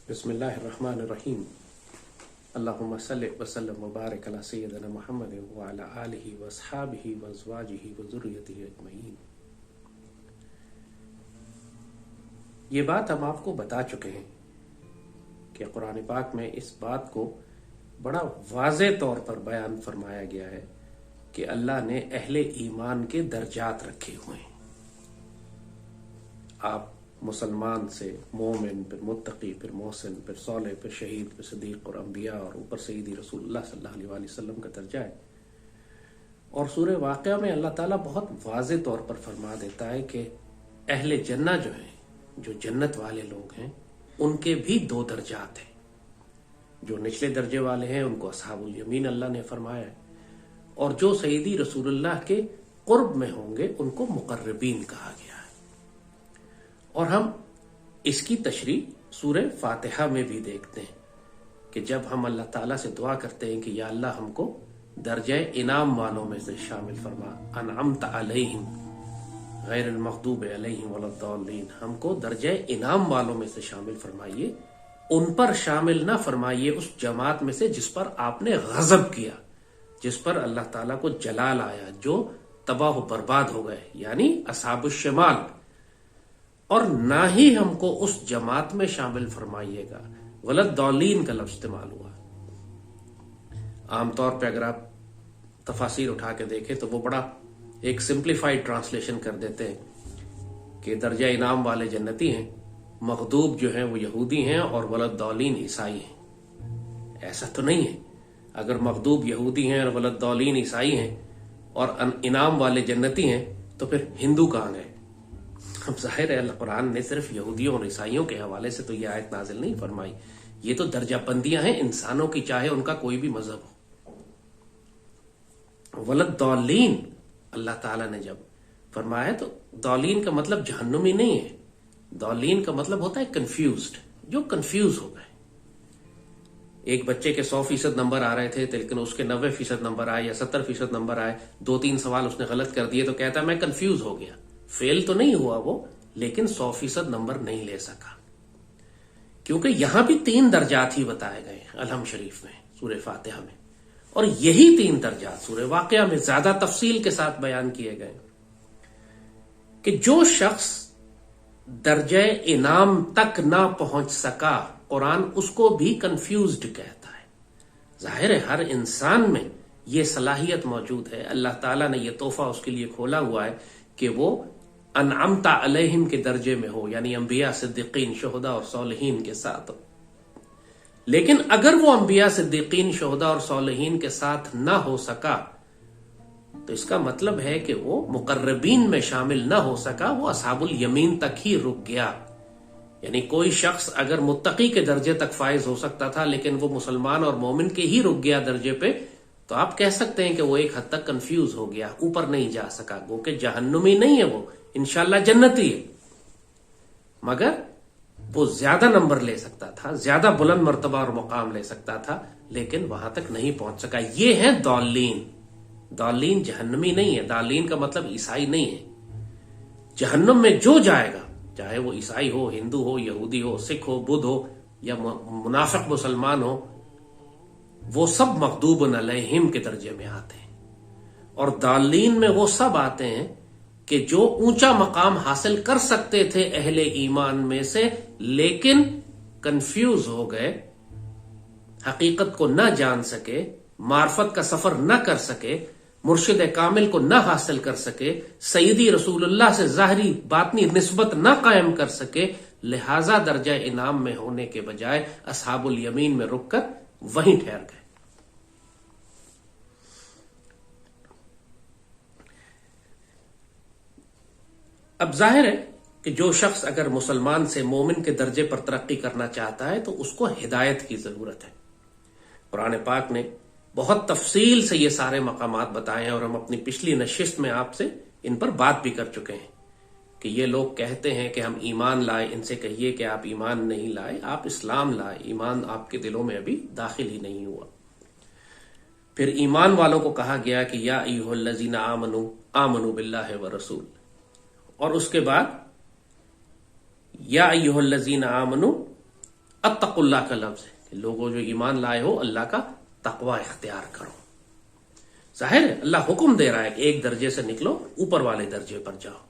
بسم اللہ الرحمن الرحیم اللہم صلی وسلم وبارک علی سیدنا محمد وعلی آلہ واصحابہ وازواجہ وذریتہ اجمعین۔ یہ بات ہم آپ کو بتا چکے ہیں کہ قرآن پاک میں اس بات کو بڑا واضح طور پر بیان فرمایا گیا ہے کہ اللہ نے اہل ایمان کے درجات رکھے ہوئے ہیں۔ آپ مسلمان سے مومن، پھر متقی، پھر محسن، پھر صالح، پھر شہید، پھر صدیق اور انبیاء، اور اوپر سیدی رسول اللہ صلی اللہ علیہ وسلم کا درجہ ہے۔ اور سورہ واقعہ میں اللہ تعالیٰ بہت واضح طور پر فرما دیتا ہے کہ اہل جنہ جو ہیں، جو جنت والے لوگ ہیں، ان کے بھی دو درجات ہیں۔ جو نچلے درجے والے ہیں ان کو اصحاب الیمین اللہ نے فرمایا ہے، اور جو سیدی رسول اللہ کے قرب میں ہوں گے ان کو مقربین کہا گیا ہے۔ اور ہم اس کی تشریح سورہ فاتحہ میں بھی دیکھتے ہیں کہ جب ہم اللہ تعالیٰ سے دعا کرتے ہیں کہ یا اللہ ہم کو درجہ انعام والوں میں سے شامل فرما، انعمت علیہم غیر المغضوب علیہم ولا الضالین، ہم کو درجہ انعام والوں میں سے شامل فرمائیے، ان پر شامل نہ فرمائیے اس جماعت میں سے جس پر آپ نے غضب کیا، جس پر اللہ تعالیٰ کو جلال آیا، جو تباہ و برباد ہو گئے، یعنی اصحاب الشمال۔ اور نہ ہی ہم کو اس جماعت میں شامل فرمائیے گا، غلط ضالین کا لفظ استعمال ہوا۔ عام طور پہ اگر آپ تفاسیر اٹھا کے دیکھیں تو وہ بڑا ایک سمپلیفائڈ ٹرانسلیشن کر دیتے ہیں کہ درجہ انعام والے جنتی ہیں، مغضوب جو ہیں وہ یہودی ہیں، اور غلط ضالین عیسائی ہیں۔ ایسا تو نہیں ہے۔ اگر مغضوب یہودی ہیں اور غلط ضالین عیسائی ہیں اور انعام والے جنتی ہیں تو پھر ہندو کہاں گئے؟ اب ظاہر ہے اللہ قرآن نے صرف یہودیوں اور عیسائیوں کے حوالے سے تو یہ آیت نازل نہیں فرمائی، یہ تو درجہ بندیاں ہیں انسانوں کی، چاہے ان کا کوئی بھی مذہب ہو۔ ولد ضالین اللہ تعالیٰ نے جب فرمایا تو ضالین کا مطلب جہنمی نہیں ہے، ضالین کا مطلب ہوتا ہے کنفیوزڈ، جو کنفیوز ہو گئے۔ ایک بچے کے 100% نمبر آ رہے تھے لیکن اس کے 90% نمبر آئے یا 70% نمبر آئے، 2-3 سوال اس نے غلط کر دیے تو کہتا ہے میں کنفیوز ہو گیا۔ فیل تو نہیں ہوا وہ، لیکن 100% نمبر نہیں لے سکا، کیونکہ یہاں بھی 3 درجات ہی بتائے گئے ہیں الحم شریف میں، سورہ فاتحہ میں، اور یہی 3 درجات سورہ واقعہ میں زیادہ تفصیل کے ساتھ بیان کیے گئے کہ جو شخص درجہ انعام تک نہ پہنچ سکا، قرآن اس کو بھی کنفیوزڈ کہتا ہے۔ ظاہر ہے ہر انسان میں یہ صلاحیت موجود ہے، اللہ تعالیٰ نے یہ تحفہ اس کے لیے کھولا ہوا ہے کہ وہ انعمت علیہم کے درجے میں ہو، یعنی انبیاء، صدیقین، شہداء اور صالحین کے ساتھ۔ لیکن اگر وہ انبیاء، صدیقین، شہداء اور صالحین کے ساتھ نہ ہو سکا تو اس کا مطلب ہے کہ وہ مقربین میں شامل نہ ہو سکا، وہ اصحاب الیمین تک ہی رک گیا۔ یعنی کوئی شخص اگر متقی کے درجے تک فائز ہو سکتا تھا لیکن وہ مسلمان اور مومن کے ہی رک گیا درجے پہ، تو آپ کہہ سکتے ہیں کہ وہ ایک حد تک کنفیوز ہو گیا، اوپر نہیں جا سکا، وہ کہ جہنمی نہیں ہے، وہ انشاءاللہ جنتی ہے، مگر وہ زیادہ نمبر لے سکتا تھا، زیادہ بلند مرتبہ اور مقام لے سکتا تھا، لیکن وہاں تک نہیں پہنچ سکا۔ یہ ہے ضالین۔ ضالین جہنمی نہیں ہے، ضالین کا مطلب عیسائی نہیں ہے۔ جہنم میں جو جائے گا، چاہے وہ عیسائی ہو، ہندو ہو، یہودی ہو، سکھ ہو، بدھ ہو، یا منافق مسلمان ہو، وہ سب مغضوب علیہم کے درجے میں آتے ہیں۔ اور ضالین میں وہ سب آتے ہیں کہ جو اونچا مقام حاصل کر سکتے تھے اہل ایمان میں سے، لیکن کنفیوز ہو گئے، حقیقت کو نہ جان سکے، معرفت کا سفر نہ کر سکے، مرشد کامل کو نہ حاصل کر سکے، سیدی رسول اللہ سے ظاہری باطنی نسبت نہ قائم کر سکے، لہذا درجہ انعام میں ہونے کے بجائے اصحاب الیمین میں رک کر وہیں ٹھہر گئے۔ اب ظاہر ہے کہ جو شخص اگر مسلمان سے مومن کے درجے پر ترقی کرنا چاہتا ہے تو اس کو ہدایت کی ضرورت ہے۔ قرآن پاک نے بہت تفصیل سے یہ سارے مقامات بتائے ہیں، اور ہم اپنی پچھلی نشست میں آپ سے ان پر بات بھی کر چکے ہیں کہ یہ لوگ کہتے ہیں کہ ہم ایمان لائے، ان سے کہیے کہ آپ ایمان نہیں لائے، آپ اسلام لائے، ایمان آپ کے دلوں میں ابھی داخل ہی نہیں ہوا۔ پھر ایمان والوں کو کہا گیا کہ یا ایھا الذین آمنوا آمنوا باللہ ورسول، اور اس کے بعد یا ایھا الذین آمنوا اتقوا اللہ کا لفظ ہے کہ لوگوں جو ایمان لائے ہو اللہ کا تقوی اختیار کرو. ظاہر ہے اللہ حکم دے رہا ہے کہ ایک درجے سے نکلو اوپر والے درجے پر جاؤ،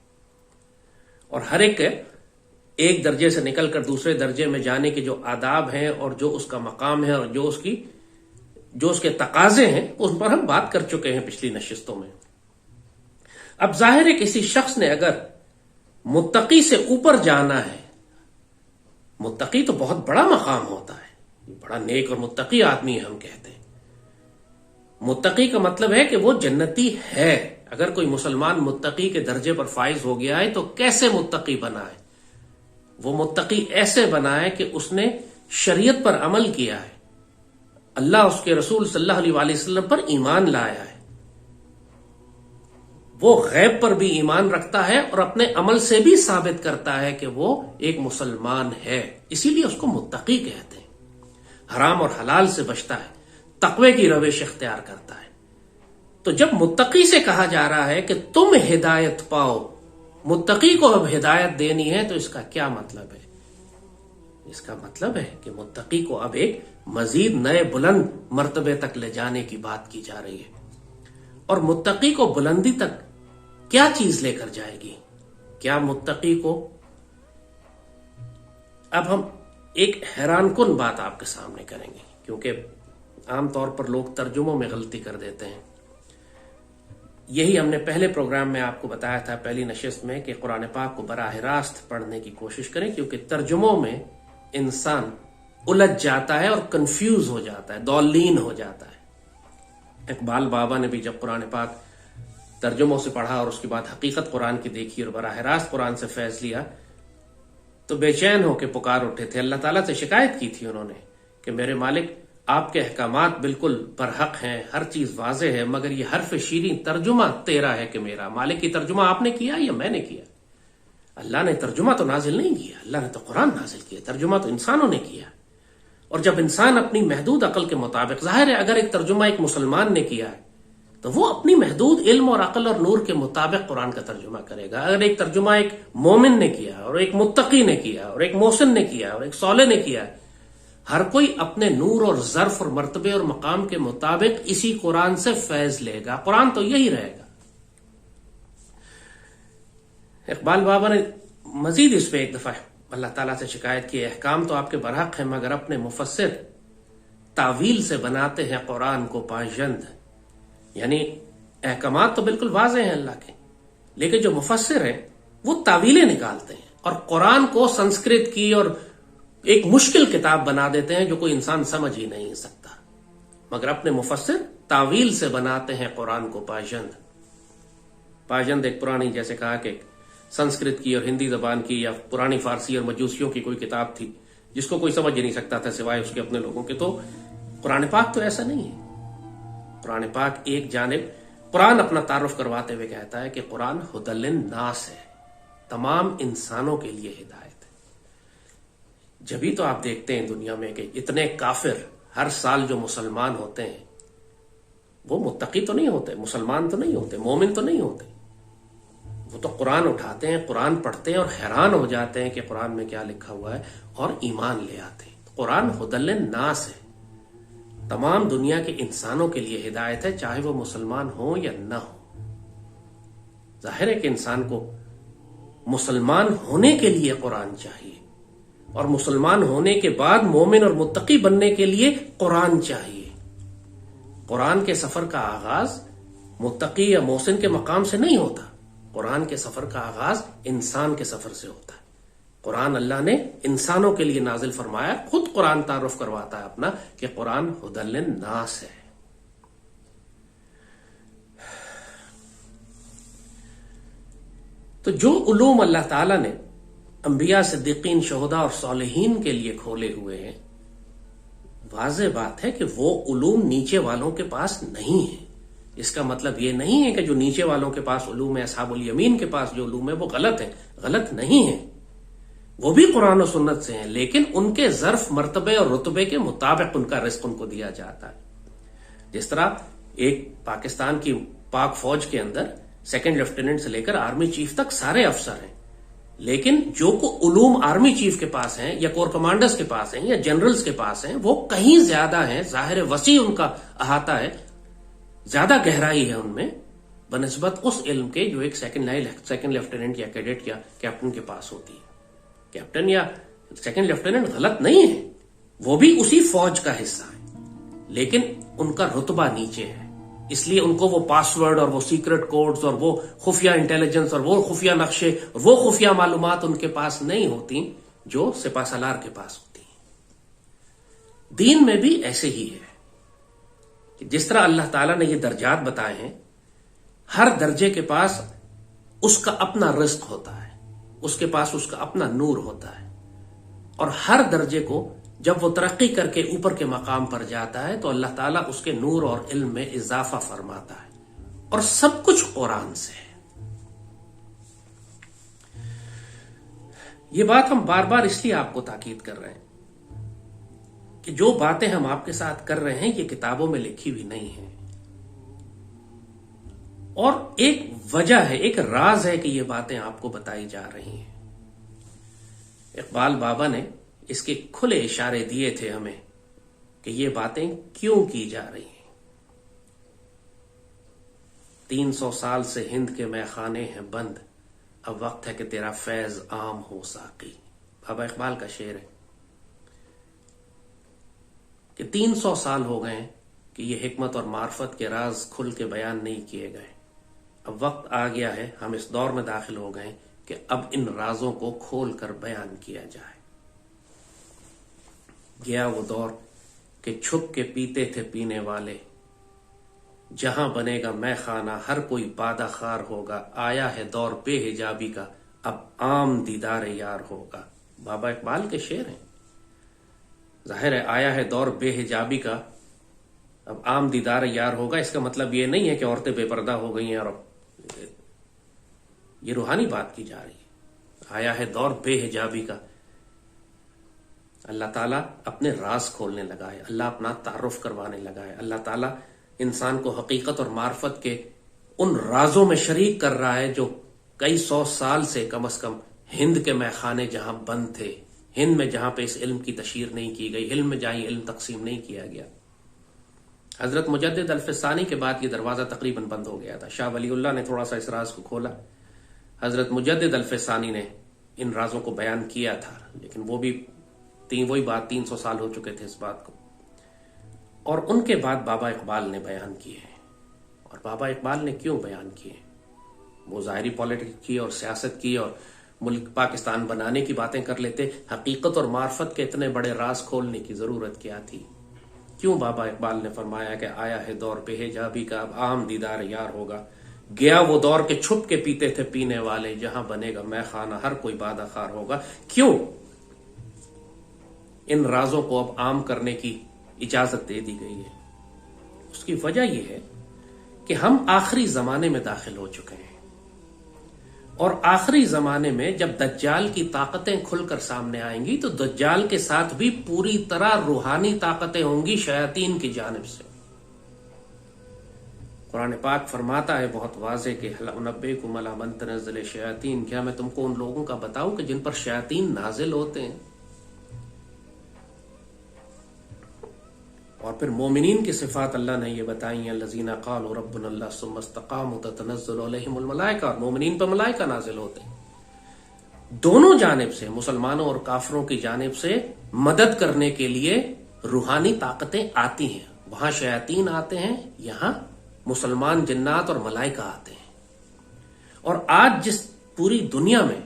اور ہر ایک درجے سے نکل کر دوسرے درجے میں جانے کے جو آداب ہیں اور جو اس کا مقام ہے اور جو اس کے تقاضے ہیں ان پر ہم بات کر چکے ہیں پچھلی نشستوں میں. اب ظاہر ہے کسی شخص نے اگر متقی سے اوپر جانا ہے، متقی تو بہت بڑا مقام ہوتا ہے، بڑا نیک اور متقی آدمی ہے ہم کہتے ہیں. متقی کا مطلب ہے کہ وہ جنتی ہے. اگر کوئی مسلمان متقی کے درجے پر فائز ہو گیا ہے تو کیسے متقی بنا ہے؟ وہ متقی ایسے بنا ہے کہ اس نے شریعت پر عمل کیا ہے، اللہ اس کے رسول صلی اللہ علیہ وآلہ وسلم پر ایمان لایا ہے، وہ غیب پر بھی ایمان رکھتا ہے اور اپنے عمل سے بھی ثابت کرتا ہے کہ وہ ایک مسلمان ہے. اسی لیے اس کو متقی کہتے ہیں. حرام اور حلال سے بچتا ہے، تقوی کی روش اختیار کرتا ہے. تو جب متقی سے کہا جا رہا ہے کہ تم ہدایت پاؤ، متقی کو اب ہدایت دینی ہے، تو اس کا کیا مطلب ہے؟ اس کا مطلب ہے کہ متقی کو اب ایک مزید نئے بلند مرتبے تک لے جانے کی بات کی جا رہی ہے. اور متقی کو بلندی تک کیا چیز لے کر جائے گی؟ کیا متقی کو، اب ہم ایک حیران کن بات آپ کے سامنے کریں گے، کیونکہ عام طور پر لوگ ترجموں میں غلطی کر دیتے ہیں. یہی ہم نے پہلے پروگرام میں آپ کو بتایا تھا، پہلی نشست میں، کہ قرآن پاک کو براہ راست پڑھنے کی کوشش کریں، کیونکہ ترجموں میں انسان الجھ جاتا ہے اور کنفیوز ہو جاتا ہے، ضالین ہو جاتا ہے. اقبال بابا نے بھی جب قرآن پاک ترجموں سے پڑھا اور اس کے بعد حقیقت قرآن کی دیکھی اور براہ راست قرآن سے فیض لیا تو بے چین ہو کے پکار اٹھے تھے. اللہ تعالیٰ سے شکایت کی تھی انہوں نے کہ میرے مالک، آپ کے احکامات بالکل برحق ہیں، ہر چیز واضح ہے، مگر یہ حرف شیریں ترجمہ تیرا ہے کہ میرا. مالک کی ترجمہ آپ نے کیا یا میں نے کیا؟ اللہ نے ترجمہ تو نازل نہیں کیا، اللہ نے تو قرآن نازل کیا، ترجمہ تو انسانوں نے کیا. اور جب انسان اپنی محدود عقل کے مطابق، ظاہر ہے اگر ایک ترجمہ ایک مسلمان نے کیا ہے تو وہ اپنی محدود علم اور عقل اور نور کے مطابق قرآن کا ترجمہ کرے گا. اگر ایک ترجمہ ایک مومن نے کیا اور ایک متقی نے کیا اور ایک محسن نے کیا اور ایک صالح نے کیا، ہر کوئی اپنے نور اور ظرف اور مرتبے اور مقام کے مطابق اسی قرآن سے فیض لے گا. قرآن تو یہی رہے گا. اقبال بابا نے مزید اس پہ ایک دفعہ اللہ تعالیٰ سے شکایت کی، احکام تو آپ کے برحق ہیں، مگر اپنے مفسر تعویل سے بناتے ہیں قرآن کو پاژند. یعنی احکامات تو بالکل واضح ہیں اللہ کے، لیکن جو مفسر ہیں وہ تعویلیں نکالتے ہیں اور قرآن کو سنسکرت کی اور ایک مشکل کتاب بنا دیتے ہیں جو کوئی انسان سمجھ ہی نہیں سکتا. مگر اپنے مفسر تعویل سے بناتے ہیں قرآن کو پاژند. پاژند ایک پرانی، جیسے کہا کہ سنسکرت کی اور ہندی زبان کی یا پرانی فارسی اور مجوسیوں کی کوئی کتاب تھی جس کو کوئی سمجھ ہی نہیں سکتا تھا سوائے اس کے اپنے لوگوں کے. تو قرآن پاک تو ایسا نہیں ہے. قرآن پاک ایک جانب، قرآن اپنا تعارف کرواتے ہوئے کہتا ہے کہ قرآن ھدی للناس ہے، تمام انسانوں کے لیے ہدایت ہے. جبھی تو آپ دیکھتے ہیں دنیا میں کہ اتنے کافر ہر سال جو مسلمان ہوتے ہیں وہ متقی تو نہیں ہوتے، مسلمان تو نہیں ہوتے، مومن تو نہیں ہوتے. وہ تو قرآن اٹھاتے ہیں، قرآن پڑھتے ہیں اور حیران ہو جاتے ہیں کہ قرآن میں کیا لکھا ہوا ہے اور ایمان لے آتے ہیں. قرآن ھدی للناس ہے، تمام دنیا کے انسانوں کے لیے ہدایت ہے، چاہے وہ مسلمان ہوں یا نہ ہوں. ظاہر ہے کہ انسان کو مسلمان ہونے کے لیے قرآن چاہیے، اور مسلمان ہونے کے بعد مومن اور متقی بننے کے لیے قرآن چاہیے. قرآن کے سفر کا آغاز متقی یا محسن کے مقام سے نہیں ہوتا، قرآن کے سفر کا آغاز انسان کے سفر سے ہوتا ہے. قرآن اللہ نے انسانوں کے لیے نازل فرمایا. خود قرآن تعارف کرواتا ہے اپنا کہ قرآن ھدی للناس ہے. تو جو علوم اللہ تعالیٰ نے انبیاء، صدیقین، شہداء اور صالحین کے لیے کھولے ہوئے ہیں، واضح بات ہے کہ وہ علوم نیچے والوں کے پاس نہیں ہیں. اس کا مطلب یہ نہیں ہے کہ جو نیچے والوں کے پاس علوم ہے، اصحاب الیمین کے پاس جو علوم ہے وہ غلط ہے. غلط نہیں ہے، وہ بھی قرآن و سنت سے ہیں، لیکن ان کے ظرف، مرتبے اور رتبے کے مطابق ان کا رزق ان کو دیا جاتا ہے. جس طرح ایک پاکستان کی پاک فوج کے اندر سیکنڈ لیفٹیننٹ سے لے کر آرمی چیف تک سارے افسر ہیں، لیکن جو کو علوم آرمی چیف کے پاس ہیں یا کور کمانڈرز کے پاس ہیں یا جنرلز کے پاس ہیں وہ کہیں زیادہ ہیں، ظاہر وسیع ان کا احاطہ ہے، زیادہ گہرائی ہے ان میں بنسبت اس علم کے جو ایک سیکنڈ لیفٹیننٹ یا کیڈٹ یا کیپٹن کے پاس ہوتی ہے۔ کیپٹن یا سیکنڈ لیفٹیننٹ غلط نہیں ہے، وہ بھی اسی فوج کا حصہ ہے، لیکن ان کا رتبہ نیچے ہے، اس لیے ان کو وہ پاسورڈ اور وہ سیکرٹ کوڈز اور وہ خفیہ انٹیلیجنس اور وہ خفیہ نقشے اور وہ خفیہ معلومات ان کے پاس نہیں ہوتی جو سپہ سالار کے پاس ہوتی ہیں۔ دین میں بھی ایسے ہی ہے کہ جس طرح اللہ تعالیٰ نے یہ درجات بتائے ہیں، ہر درجے کے پاس اس کا اپنا رزق ہوتا ہے، اس کے پاس اس کا اپنا نور ہوتا ہے، اور ہر درجے کو جب وہ ترقی کر کے اوپر کے مقام پر جاتا ہے تو اللہ تعالیٰ اس کے نور اور علم میں اضافہ فرماتا ہے، اور سب کچھ قرآن سے ہے۔ یہ بات ہم بار بار اس لیے آپ کو تاکید کر رہے ہیں کہ جو باتیں ہم آپ کے ساتھ کر رہے ہیں یہ کتابوں میں لکھی ہوئی نہیں ہیں، اور ایک وجہ ہے، ایک راز ہے کہ یہ باتیں آپ کو بتائی جا رہی ہیں۔ اقبال بابا نے اس کے کھلے اشارے دیے تھے ہمیں کہ یہ باتیں کیوں کی جا رہی ہیں۔ 300 سال سے ہند کے میخانے ہیں بند، اب وقت ہے کہ تیرا فیض عام ہو ساقی۔ بابا اقبال کا شعر ہے کہ 300 سال ہو گئے کہ یہ حکمت اور معرفت کے راز کھل کے بیان نہیں کیے گئے، اب وقت آ گیا ہے، ہم اس دور میں داخل ہو گئے کہ اب ان رازوں کو کھول کر بیان کیا جائے۔ گیا وہ دور کہ چھپ کے پیتے تھے پینے والے، جہاں بنے گا میں خانہ ہر کوئی بادہ خار ہوگا، آیا ہے دور بے حجابی کا اب عام دیدار یار ہوگا۔ بابا اقبال کے شعر ہیں۔ ظاہر ہے آیا ہے دور بے حجابی کا اب عام دیدار یار ہوگا، اس کا مطلب یہ نہیں ہے کہ عورتیں بے پردہ ہو گئی ہیں، اور یہ روحانی بات کی جا رہی ہے۔ آیا ہے دور بے حجابی کا، اللہ تعالیٰ اپنے راز کھولنے لگا ہے، اللہ اپنا تعارف کروانے لگا ہے، اللہ تعالیٰ انسان کو حقیقت اور معرفت کے ان رازوں میں شریک کر رہا ہے جو کئی 100 سال سے کم از کم ہند کے میخانے جہاں بند تھے، ہند میں جہاں پہ اس علم کی تشہیر نہیں کی گئی، علم میں جہاں علم تقسیم نہیں کیا گیا۔ حضرت مجدد الفسانی کے بعد یہ دروازہ تقریباً بند ہو گیا تھا۔ شاہ ولی اللہ نے تھوڑا سا اس راز کو کھولا، حضرت مجدد الفسانی نے ان رازوں کو بیان کیا تھا، لیکن وہ بھی وہی بات 300 سال ہو چکے تھے اس بات کو، اور ان کے بعد بابا اقبال نے بیان کیے ہیں۔ اور بابا اقبال نے کیوں بیان کیے؟ وہ ظاہری پالیٹکس کی اور سیاست کی اور ملک پاکستان بنانے کی باتیں کر لیتے، حقیقت اور معرفت کے اتنے بڑے راز کھولنے کی ضرورت کیا تھی؟ کیوں بابا اقبال نے فرمایا کہ آیا ہے دور بے حجابی کا اب عام دیدار یار ہوگا، گیا وہ دور کے چھپ کے پیتے تھے پینے والے، جہاں بنے گا میں خانہ ہر کوئی بادہ خار ہوگا؟ کیوں ان رازوں کو اب عام کرنے کی اجازت دے دی گئی ہے؟ اس کی وجہ یہ ہے کہ ہم آخری زمانے میں داخل ہو چکے ہیں، اور آخری زمانے میں جب دجال کی طاقتیں کھل کر سامنے آئیں گی تو دجال کے ساتھ بھی پوری طرح روحانی طاقتیں ہوں گی شیاطین کی جانب سے۔ قرآن پاک فرماتا ہے بہت واضح کہ هل انبئکم علی من تنزل الشیاطین، کیا میں تم کو ان لوگوں کا بتاؤں کہ جن پر شیاطین نازل ہوتے ہیں؟ اور پھر مومنین کی صفات اللہ نے یہ بتائی ہیں، الذین قالوا ربنا اللہ ثم استقاموا تتنزل علیہم الملائکہ، اور مومنین پر ملائکہ نازل ہوتے ہیں۔ دونوں جانب سے، مسلمانوں اور کافروں کی جانب سے مدد کرنے کے لیے روحانی طاقتیں آتی ہیں۔ وہاں شیاطین آتے ہیں، یہاں مسلمان جنات اور ملائکہ آتے ہیں۔ اور آج جس پوری دنیا میں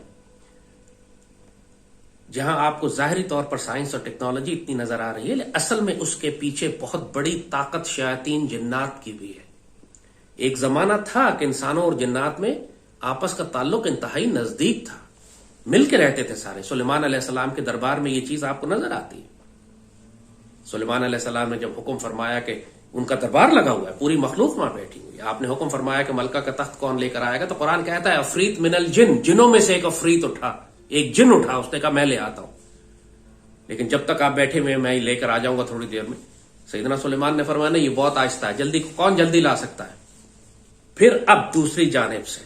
جہاں آپ کو ظاہری طور پر سائنس اور ٹیکنالوجی اتنی نظر آ رہی ہے، اصل میں اس کے پیچھے بہت بڑی طاقت شیاطین جنات کی بھی ہے۔ ایک زمانہ تھا کہ انسانوں اور جنات میں آپس کا تعلق انتہائی نزدیک تھا، مل کے رہتے تھے سارے۔ سلیمان علیہ السلام کے دربار میں یہ چیز آپ کو نظر آتی ہے۔ سلیمان علیہ السلام نے جب حکم فرمایا کہ ان کا دربار لگا ہوا ہے، پوری مخلوق وہاں بیٹھی ہوئی ہے، آپ نے حکم فرمایا کہ ملکہ کا تخت کون لے کر آئے گا، تو قرآن کہتا ہے افریت من الجن، جنوں میں سے ایک افریت اٹھا، ایک جن اٹھا، اس نے کہا میں لے آتا ہوں، لیکن جب تک آپ بیٹھے ہوئے میں ہی لے کر آ جاؤں گا تھوڑی دیر میں۔ سیدنا سلیمان نے فرمایا نہیں، یہ بہت آہستہ ہے، جلدی کون جلدی لا سکتا ہے؟ پھر اب دوسری جانب سے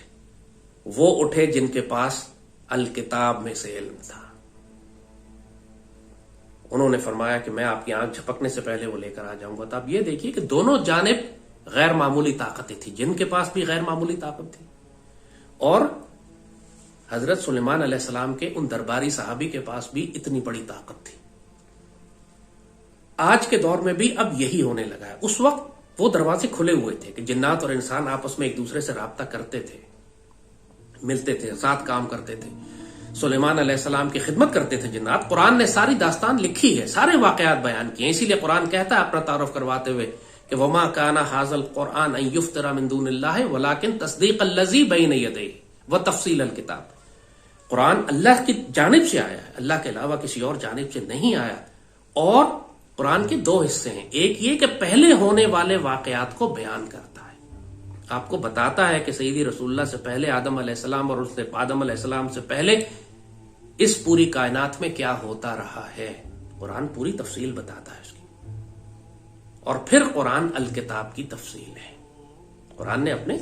وہ اٹھے جن کے پاس الکتاب میں سے علم تھا. انہوں نے فرمایا کہ میں آپ کی آنکھ جھپکنے سے پہلے وہ لے کر آ جاؤں گا. تو آپ یہ دیکھیے کہ دونوں جانب غیر معمولی طاقتیں تھیں. جن کے پاس بھی غیر معمولی طاقت تھی اور حضرت سلیمان علیہ السلام کے ان درباری صحابی کے پاس بھی اتنی بڑی طاقت تھی. آج کے دور میں بھی اب یہی ہونے لگا ہے. اس وقت وہ دروازے کھلے ہوئے تھے کہ جنات اور انسان آپس میں ایک دوسرے سے رابطہ کرتے تھے, ملتے تھے, ساتھ کام کرتے تھے. سلیمان علیہ السلام کی خدمت کرتے تھے جنات. قرآن نے ساری داستان لکھی ہے, سارے واقعات بیان کیے. اسی لیے قرآن کہتا ہے اپنا تعارف کرواتے ہوئے کہ وما کان ھذا القرآن ان یفترى من دون اللہ ولکن تصدیق الذی بین یدیہ وتفصیل الکتاب. قرآن اللہ کی جانب سے آیا ہے, اللہ کے علاوہ کسی اور جانب سے نہیں آیا. اور قرآن کے دو حصے ہیں. ایک یہ کہ پہلے ہونے والے واقعات کو بیان کرتا ہے, آپ کو بتاتا ہے کہ سیدی رسول اللہ سے پہلے آدم علیہ السلام اور اس سے آدم علیہ السلام سے پہلے اس پوری کائنات میں کیا ہوتا رہا ہے. قرآن پوری تفصیل بتاتا ہے اس کی. اور پھر قرآن الکتاب کی تفصیل ہے. قرآن نے اپنے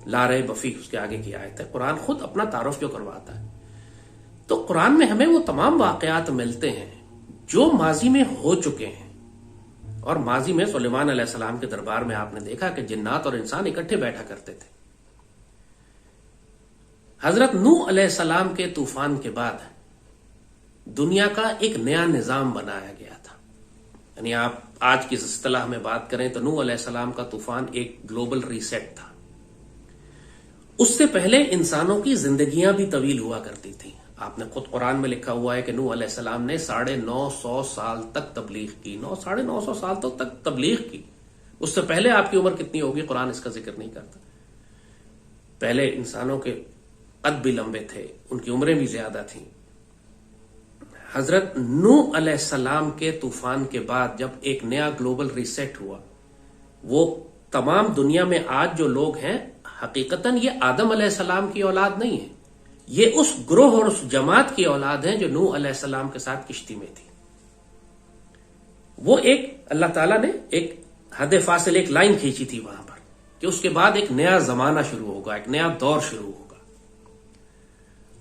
لا ریب فیہ اس کے آگے کی آیت ہے, قرآن خود اپنا تعارف جو کرواتا ہے. تو قرآن میں ہمیں وہ تمام واقعات ملتے ہیں جو ماضی میں ہو چکے ہیں. اور ماضی میں سلیمان علیہ السلام کے دربار میں آپ نے دیکھا کہ جنات اور انسان اکٹھے بیٹھا کرتے تھے. حضرت نوح علیہ السلام کے طوفان کے بعد دنیا کا ایک نیا نظام بنایا گیا تھا. یعنی آپ آج کی اصطلاح میں بات کریں تو نوح علیہ السلام کا طوفان ایک گلوبل ریسیٹ تھا. اس سے پہلے انسانوں کی زندگیاں بھی طویل ہوا کرتی تھیں. آپ نے خود قرآن میں لکھا ہوا ہے کہ نوح علیہ السلام نے 950 سال تک تبلیغ کی. 950 سال تک تبلیغ کی. اس سے پہلے آپ کی عمر کتنی ہوگی قرآن اس کا ذکر نہیں کرتا. پہلے انسانوں کے قد بھی لمبے تھے, ان کی عمریں بھی زیادہ تھیں. حضرت نوح علیہ السلام کے طوفان کے بعد جب ایک نیا گلوبل ریسیٹ ہوا, وہ تمام دنیا میں آج جو لوگ ہیں حقیقتاً یہ آدم علیہ السلام کی اولاد نہیں ہے, یہ اس گروہ اور اس جماعت کی اولاد ہیں جو نوح علیہ السلام کے ساتھ کشتی میں تھی. وہ ایک اللہ تعالیٰ نے ایک حد فاصل ایک لائن کھینچی تھی وہاں پر کہ اس کے بعد ایک نیا زمانہ شروع ہوگا, ایک نیا دور شروع ہوگا.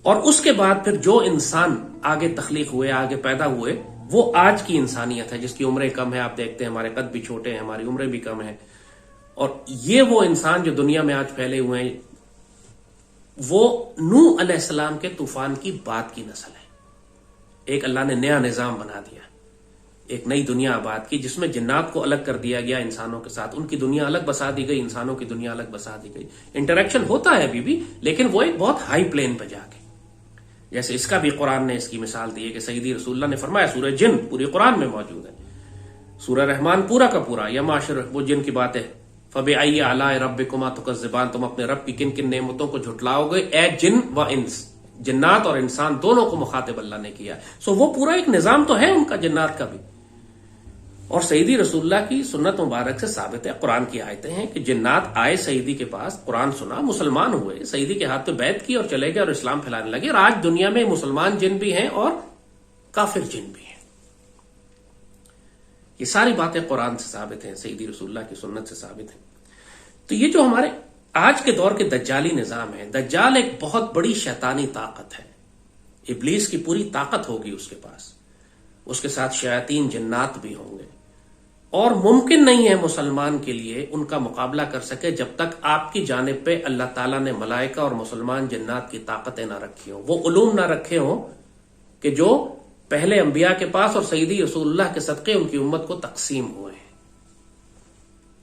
اور اس کے بعد پھر جو انسان آگے تخلیق ہوئے, آگے پیدا ہوئے, وہ آج کی انسانیت ہے جس کی عمریں کم ہیں. آپ دیکھتے ہیں ہمارے قد بھی چھوٹے ہیں, ہماری عمریں بھی کم ہیں. اور یہ وہ انسان جو دنیا میں آج پھیلے ہوئے ہیں وہ نوح علیہ السلام کے طوفان کی بعد کی نسل ہے. ایک اللہ نے نیا نظام بنا دیا, ایک نئی دنیا آباد کی جس میں جنات کو الگ کر دیا گیا انسانوں کے ساتھ. ان کی دنیا الگ بسا دی گئی, انسانوں کی دنیا الگ بسا دی گئی. انٹریکشن ہوتا ہے ابھی بھی, لیکن وہ ایک بہت ہائی پلین پہ جا کے. جیسے اس کا بھی قرآن نے اس کی مثال دی ہے کہ سیدی رسول اللہ نے فرمایا, سورہ جن پوری قرآن میں موجود ہے, سورہ رحمان پورا کا پورا, یا معاشر وہ جن کی بات ہے, فَبِأَيِّ آلَاءِ رَبِّكُمَا تُكَذِّبَانِ, تم اپنے رب کی کن کن نعمتوں کو جھٹلاؤ گے. اے جن و انس, جنات اور انسان دونوں کو مخاطب اللہ نے کیا. سو وہ پورا ایک نظام تو ہے ان کا, جنات کا بھی. اور سیدی رسول اللہ کی سنت مبارک سے ثابت ہے, قرآن کی آیتیں ہیں کہ جنات آئے سیدی کے پاس, قرآن سنا, مسلمان ہوئے, سیدی کے ہاتھ پہ بیعت کی اور چلے گئے اور اسلام پھیلانے لگے. اور آج دنیا میں مسلمان جن بھی ہیں اور کافر جن بھی ہیں. یہ ساری باتیں قرآن سے ثابت ہیں, سیدی رسول اللہ کی سنت سے ثابت ہیں. تو یہ جو ہمارے آج کے دور کے دجالی نظام ہے, دجال ایک بہت بڑی شیطانی طاقت ہے. ابلیس کی پوری طاقت ہوگی اس کے پاس, اس کے ساتھ شیاطین جنات بھی ہوں گے. اور ممکن نہیں ہے مسلمان کے لیے ان کا مقابلہ کر سکے جب تک آپ کی جانب پہ اللہ تعالیٰ نے ملائکہ اور مسلمان جنات کی طاقتیں نہ رکھی ہوں, وہ علوم نہ رکھے ہوں کہ جو پہلے انبیاء کے پاس اور سیدی رسول اللہ کے صدقے ان کی امت کو تقسیم ہوئے ہیں.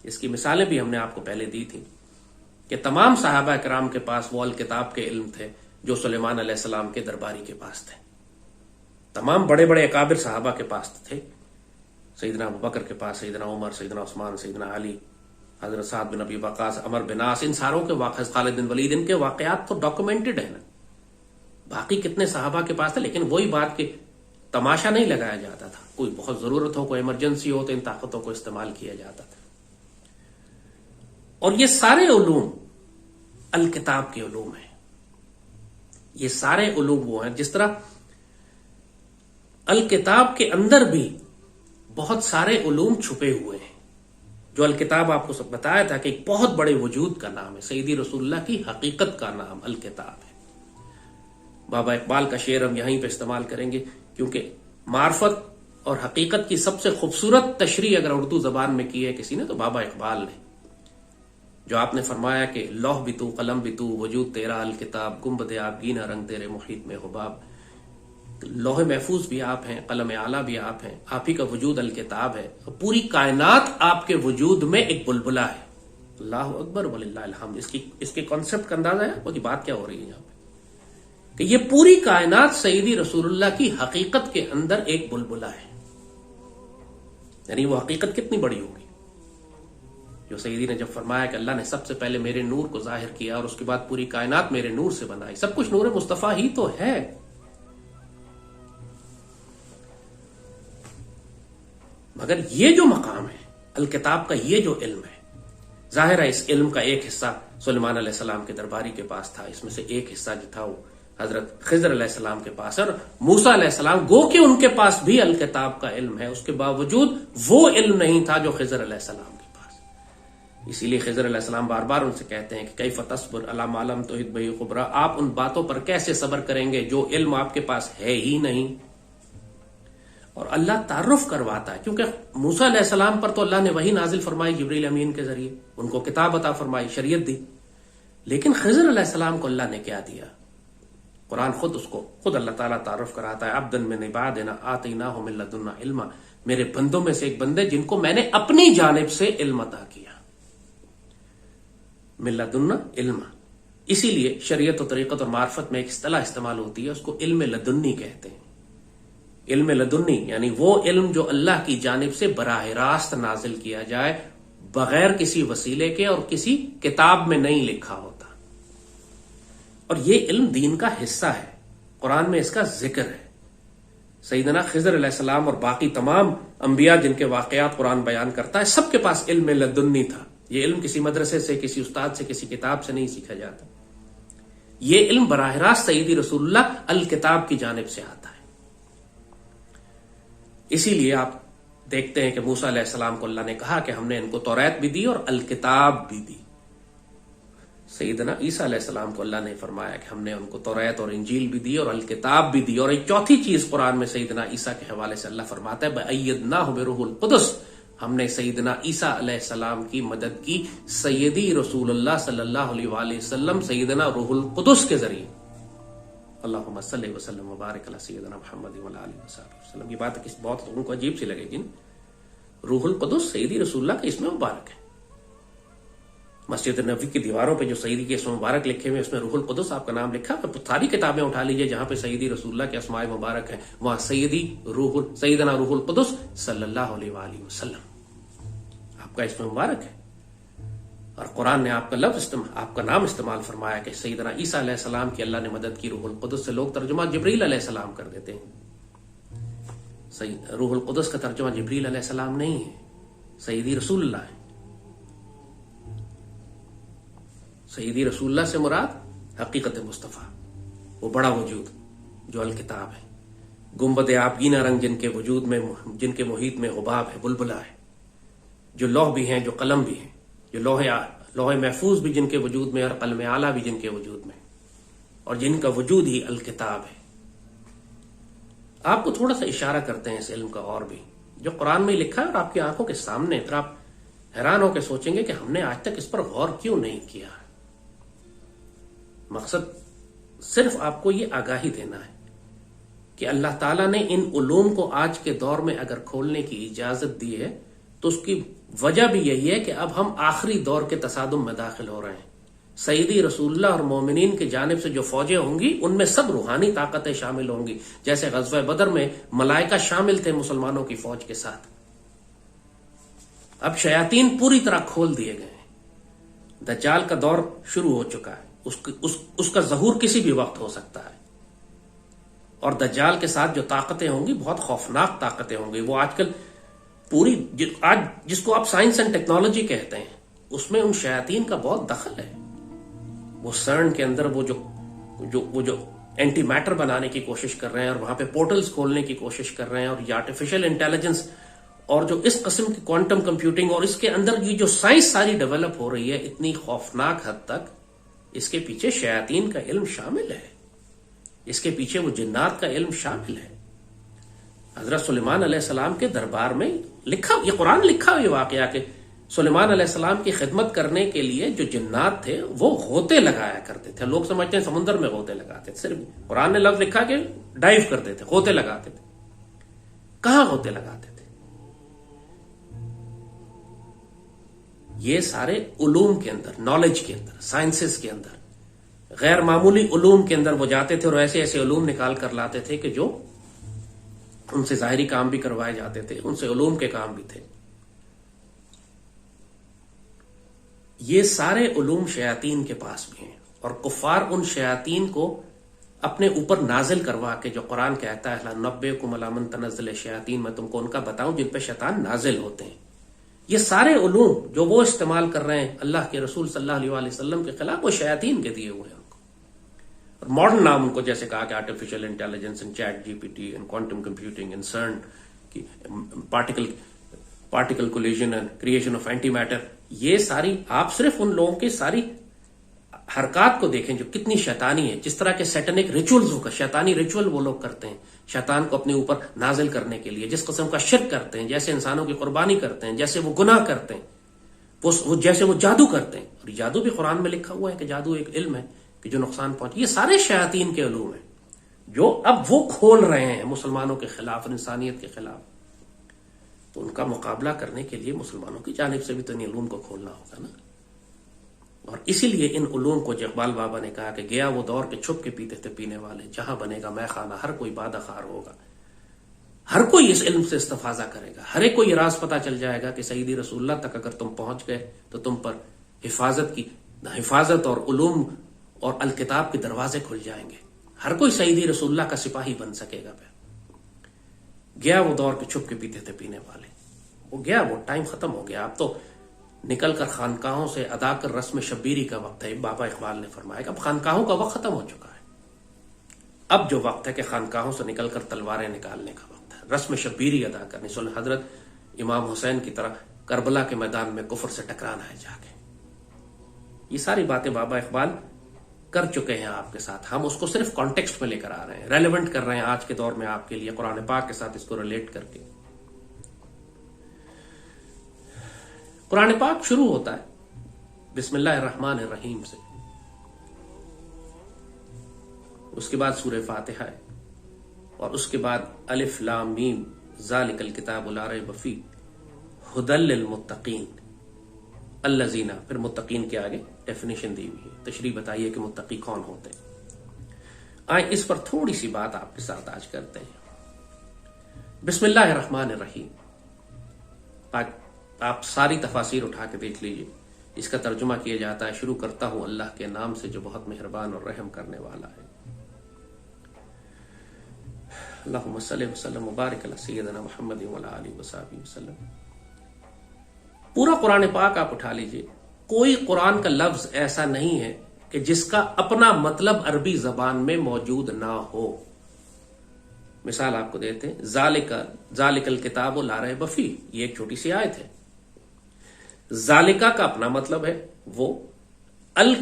اس کی مثالیں بھی ہم نے آپ کو پہلے دی تھی کہ تمام صحابہ کرام کے پاس وہ الکتاب کے علم تھے جو سلیمان علیہ السلام کے درباری کے پاس تھے. تمام بڑے بڑے اکابر صحابہ کے پاس تھے, سیدنا ابوبکر کے پاس, سیدنا عمر, سیدنا عثمان, سیدنا علی, حضرت سعد بن ابی وقاص, عمر بن عاص, ان ساروں کے واقعات, خالد بن ولید, ان کے واقعات تو ڈاکومنٹڈ ہیں نا. باقی کتنے صحابہ کے پاس تھے, لیکن وہی بات کہ تماشا نہیں لگایا جاتا تھا, کوئی بہت ضرورت ہو, کوئی ایمرجنسی ہو تو ان طاقتوں کو استعمال کیا جاتا تھا. اور یہ سارے علوم الکتاب کے علوم ہیں. یہ سارے علوم وہ ہیں جس طرح الکتاب کے اندر بھی بہت سارے علوم چھپے ہوئے ہیں. جو الکتاب آپ کو سب بتایا تھا کہ ایک بہت بڑے وجود کا نام ہے, سیدی رسول اللہ کی حقیقت کا نام الکتاب ہے. بابا اقبال کا شعر ہم یہیں پہ استعمال کریں گے، کیونکہ معرفت اور حقیقت کی سب سے خوبصورت تشریح اگر اردو زبان میں کی ہے کسی نے تو بابا اقبال نے، جو آپ نے فرمایا کہ لوح بھی تو، قلم بھی تو، وجود تیرا الکتاب، گنبد آبگینہ رنگ تیرے محیط میں حباب. لوح محفوظ بھی آپ ہیں، قلم اعلیٰ بھی آپ ہیں، آپ ہی کا وجود الکتاب ہے، پوری کائنات آپ کے وجود میں ایک بلبلہ ہے. اللہ اکبر وللہ الحمد. اس کے کانسیپٹ کا اندازہ ہے وہ بات کیا ہو رہی ہے یہاں پہ، کہ یہ پوری کائنات سیدی رسول اللہ کی حقیقت کے اندر ایک بلبلہ ہے. یعنی وہ حقیقت کتنی بڑی ہوگی جو سیدی نے جب فرمایا کہ اللہ نے سب سے پہلے میرے نور کو ظاہر کیا اور اس کے بعد پوری کائنات میرے نور سے بنائی. سب کچھ نور مصطفیٰ ہی تو ہے. مگر یہ جو مقام ہے الکتاب کا، یہ جو علم ہے، ظاہر ہے اس علم کا ایک حصہ سلیمان علیہ السلام کے درباری کے پاس تھا، اس میں سے ایک حصہ جو تھا وہ حضرت خضر علیہ السلام کے پاس ہے، اور موسیٰ علیہ السلام گو کہ ان کے پاس بھی الکتاب کا علم ہے، اس کے باوجود وہ علم نہیں تھا جو خضر علیہ السلام کے پاس. اسی لیے خضر علیہ السلام بار بار ان سے کہتے ہیں کہ کیف تصبر علی ما لم تحط بہ خبرا، آپ ان باتوں پر کیسے صبر کریں گے جو علم آپ کے پاس ہے ہی نہیں. اور اللہ تعارف کرواتا ہے، کیونکہ موسیٰ علیہ السلام پر تو اللہ نے وحی نازل فرمائی جبریل امین کے ذریعے، ان کو کتاب عطا فرمائی، شریعت دی. لیکن خضر علیہ السلام کو اللہ نے کیا دیا؟ قرآن خود اللہ تعالیٰ تعارف کراتا ہے، عبدا من عبادنا آتیناہ من لدنا علما، میرے بندوں میں سے ایک بندے جن کو میں نے اپنی جانب سے علم عطا کیا. من لدنا علما. اسی لیے شریعت و طریقت اور معرفت میں ایک اصطلاح استعمال ہوتی ہے، اس کو علم لدنی کہتے ہیں. علم لدنی یعنی وہ علم جو اللہ کی جانب سے براہ راست نازل کیا جائے، بغیر کسی وسیلے کے اور کسی کتاب میں نہیں لکھا ہوتا. اور یہ علم دین کا حصہ ہے، قرآن میں اس کا ذکر ہے. سیدنا خضر علیہ السلام اور باقی تمام انبیاء جن کے واقعات قرآن بیان کرتا ہے، سب کے پاس علم لدنی تھا. یہ علم کسی مدرسے سے، کسی استاد سے، کسی کتاب سے نہیں سیکھا جاتا. یہ علم براہ راست سیدی رسول اللہ الکتاب کی جانب سے آتا ہے. اسی لیے آپ دیکھتے ہیں کہ موسیٰ علیہ السلام کو اللہ نے کہا کہ ہم نے ان کو توریت بھی دی اور الکتاب بھی دی. سیدنا عیسیٰ علیہ السلام کو اللہ نے فرمایا کہ ہم نے ان کو توریت اور انجیل بھی دی اور الکتاب بھی دی. اور ایک چوتھی چیز قرآن میں سیدنا عیسیٰ کے حوالے سے اللہ فرماتا ہے بَأَيَّدْنَاهُ بِرُوحِ الْقُدُسِ، ہم نے سیدنا عیسیٰ علیہ السلام کی مدد کی سیدی رسول اللہ صلی اللہ علیہ وآلہ وسلم سیدنا روح القدس کے ذریعے. اللہم صلی وسلم وبارک علی سیدنا محمد وعلی آلہ وصحبہ وسلم. یہ بات بہت لوگوں کو عجیب سی لگے گی. روح القدس سیدی رسول اللہ کا اسم مبارک ہے. مسجد نبوی کی دیواروں پہ جو سیدی کے اسم مبارک لکھے ہوئے اس میں روح القدس آپ کا نام لکھا ہے. ساری کتابیں اٹھا لیجئے جہاں پہ سیدی رسول اللہ کے اسماء مبارک ہیں، وہاں سیدنا روح القدس صلی اللہ علیہ وآلہ وسلم آپ کا اسم مبارک ہے. اور قرآن نے آپ کا آپ کا نام استعمال فرمایا کہ سیدنا عیسیٰ علیہ السلام کی اللہ نے مدد کی روح القدس سے. لوگ ترجمہ جبریل علیہ السلام کر دیتے ہیں. روح القدس کا ترجمہ جبریل علیہ السلام نہیں ہے، سیدی رسول اللہ ہے. سیدی رسول اللہ سے مراد حقیقت مصطفیٰ، وہ بڑا وجود جو الکتاب ہے. گنبد آبگینہ رنگ جن کے محیط میں حباب ہے، بلبلہ ہے. جو لوح بھی ہیں، جو قلم بھی ہیں، جو لوح محفوظ بھی جن کے وجود میں اور قلم اعلیٰ بھی جن کے وجود میں، اور جن کا وجود ہی الکتاب ہے. آپ کو تھوڑا سا اشارہ کرتے ہیں اس علم کا اور بھی جو قرآن میں لکھا ہے اور آپ کی آنکھوں کے سامنے. پھر آپ حیران ہو کے سوچیں گے کہ ہم نے آج تک اس پر غور کیوں نہیں کیا. مقصد صرف آپ کو یہ آگاہی دینا ہے کہ اللہ تعالیٰ نے ان علوم کو آج کے دور میں اگر کھولنے کی اجازت دی ہے تو اس کی وجہ بھی یہی ہے کہ اب ہم آخری دور کے تصادم میں داخل ہو رہے ہیں. سیدی رسول اللہ اور مومنین کی جانب سے جو فوجیں ہوں گی ان میں سب روحانی طاقتیں شامل ہوں گی. جیسے غزوہ بدر میں ملائکہ شامل تھے مسلمانوں کی فوج کے ساتھ. اب شیاطین پوری طرح کھول دیے گئے ہیں. دجال کا دور شروع ہو چکا ہے. اس کا ظہور کسی بھی وقت ہو سکتا ہے. اور دجال کے ساتھ جو طاقتیں ہوں گی بہت خوفناک طاقتیں ہوں گی. وہ آج کل آج جس کو آپ سائنس اینڈ ٹیکنالوجی کہتے ہیں اس میں ان شیاطین کا بہت دخل ہے. وہ سرن کے اندر وہ جو اینٹی میٹر بنانے کی کوشش کر رہے ہیں اور وہاں پہ پورٹلز کھولنے کی کوشش کر رہے ہیں. اور یہ آرٹیفیشل انٹیلیجنس اور جو اس قسم کی کوانٹم کمپیوٹنگ اور اس کے اندر یہ جو سائنس ساری ڈیولپ ہو رہی ہے اتنی خوفناک حد تک، اس کے پیچھے شیاطین کا علم شامل ہے. اس کے پیچھے وہ جنات کا علم شامل ہے. حضرت سلیمان علیہ السلام کے دربار میں لکھا، یہ قرآن لکھا ہوئی واقعہ کہ سلیمان علیہ السلام کی خدمت کرنے کے لیے جو جنات تھے وہ غوطے لگایا کرتے تھے. لوگ سمجھتے ہیں سمندر میں غوطے لگاتے تھے، صرف قرآن نے لفظ لکھا کہ ڈائیو کرتے تھے، غوطے لگاتے تھے. کہاں غوطے لگاتے تھے؟ یہ سارے علوم کے اندر، نالج کے اندر، سائنسز کے اندر، غیر معمولی علوم کے اندر وہ جاتے تھے اور ایسے ایسے علوم نکال کر لاتے تھے کہ جو ان سے ظاہری کام بھی کروائے جاتے تھے، ان سے علوم کے کام بھی تھے. یہ سارے علوم شیاطین کے پاس بھی ہیں، اور کفار ان شیاطین کو اپنے اوپر نازل کروا کے، جو قرآن کہتا ہے لَنُنَبِّئُکُمْ عَلَىٰ مَن تَنَزَّلُ الشَّیَاطِینُ، میں تم کو ان کا بتاؤں جن پہ شیطان نازل ہوتے ہیں. یہ سارے علوم جو وہ استعمال کر رہے ہیں اللہ کے رسول صلی اللہ علیہ وسلم کے خلاف، وہ شیاطین کے دیے ہوئے ہیں. اور ماڈرن نام ان کو جیسے کہا کہ artificial intelligence and chat G P T and quantum computing and CERN کی particle collision and creation of antimatter. یہ ساری، آپ صرف ان لوگوں کی ساری حرکات کو دیکھیں جو کتنی شیطانی ہے. جس طرح کے سیٹنک ریچولز ہوگا، شیطانی ریچول وہ لوگ کرتے ہیں شیطان کو اپنے اوپر نازل کرنے کے لیے، جس قسم کا شرک کرتے ہیں، جیسے انسانوں کی قربانی کرتے ہیں، جیسے وہ گناہ کرتے ہیں، جیسے وہ جادو کرتے ہیں. اور جادو بھی قرآن میں لکھا ہوا ہے کہ جادو ایک علم ہے کہ جو نقصان پہنچے. یہ سارے شیاطین کے علوم ہیں جو اب وہ کھول رہے ہیں مسلمانوں کے خلاف اور انسانیت کے خلاف. تو ان کا مقابلہ کرنے کے لیے مسلمانوں کی جانب سے بھی تو ان علوم کو کھولنا ہوگا نا. اور اسی لیے ان علوم کو اقبال بابا نے کہا کہ گیا وہ دور کے چھپ کے پیتے تھے پینے والے، جہاں بنے گا میں خانہ ہر کوئی بادہ خار ہوگا. ہر کوئی اس علم سے استفاضہ کرے گا، ہر ایک کو یہ راز پتا چل جائے گا کہ سیدی رسول اللہ تک اگر تم پہنچ گئے تو تم پر حفاظت اور علوم اور الکتاب کے دروازے کھل جائیں گے. ہر کوئی سیدی رسول اللہ کا سپاہی بن سکے گا. گیا وہ دور کے چھپ کے پیتے تھے پینے والے، وہ گیا، وہ ٹائم ختم ہو گیا. اب تو نکل کر خانقاہوں سے ادا کر رسم شبیری کا وقت ہے. بابا اقبال نے فرمایا کہ اب خانقاہوں کا وقت ختم ہو چکا ہے. اب جو وقت ہے کہ خانقاہوں سے نکل کر تلواریں نکالنے کا وقت ہے، رسم شبیری ادا کرنی. سن حضرت امام حسین کی طرح کربلا کے میدان میں کفر سے ٹکرانا ہے جا کے. یہ ساری باتیں بابا اقبال کر چکے ہیں آپ کے ساتھ. ہم اس کو صرف کانٹیکسٹ میں لے کر آ رہے ہیں، ریلیونٹ کر رہے ہیں آج کے دور میں آپ کے لیے، قرآن پاک کے ساتھ اس کو ریلیٹ کر کے. قرآن پاک شروع ہوتا ہے بسم اللہ الرحمن الرحیم سے، اس کے بعد سورہ فاتحہ ہے، اور اس کے بعد الف لام میم ذالک الکتاب لا ریب فیہ ھدی للمتقین الذین، پھر متقین کے آگے ڈیفینیشن دی ہوئی ہے، تشریح بتائیے کہ متقی کون ہوتے ہیں. آئیں اس پر تھوڑی سی بات آپ کے ساتھ آج کرتے ہیں. بسم اللہ الرحمن الرحیم، آپ ساری تفاسیر اٹھا کے دیکھ لیجئے. اس کا ترجمہ کیا جاتا ہے شروع کرتا ہوں اللہ کے نام سے جو بہت مہربان اور رحم کرنے والا ہے. اللہم صلی وسلم وبارک علی سیدنا محمد وعلی آلہ وصحبہ وسلم. پورا قرآن پاک آپ اٹھا لیجئے، کوئی قرآن کا لفظ ایسا نہیں ہے کہ جس کا اپنا مطلب عربی زبان میں موجود نہ ہو. مثال آپ کو دیتے ہیں، ذالک الکتاب لا ریب فیہ، یہ ایک چھوٹی سی آیت ہے. ذالکہ کا اپنا مطلب ہے وہ، ال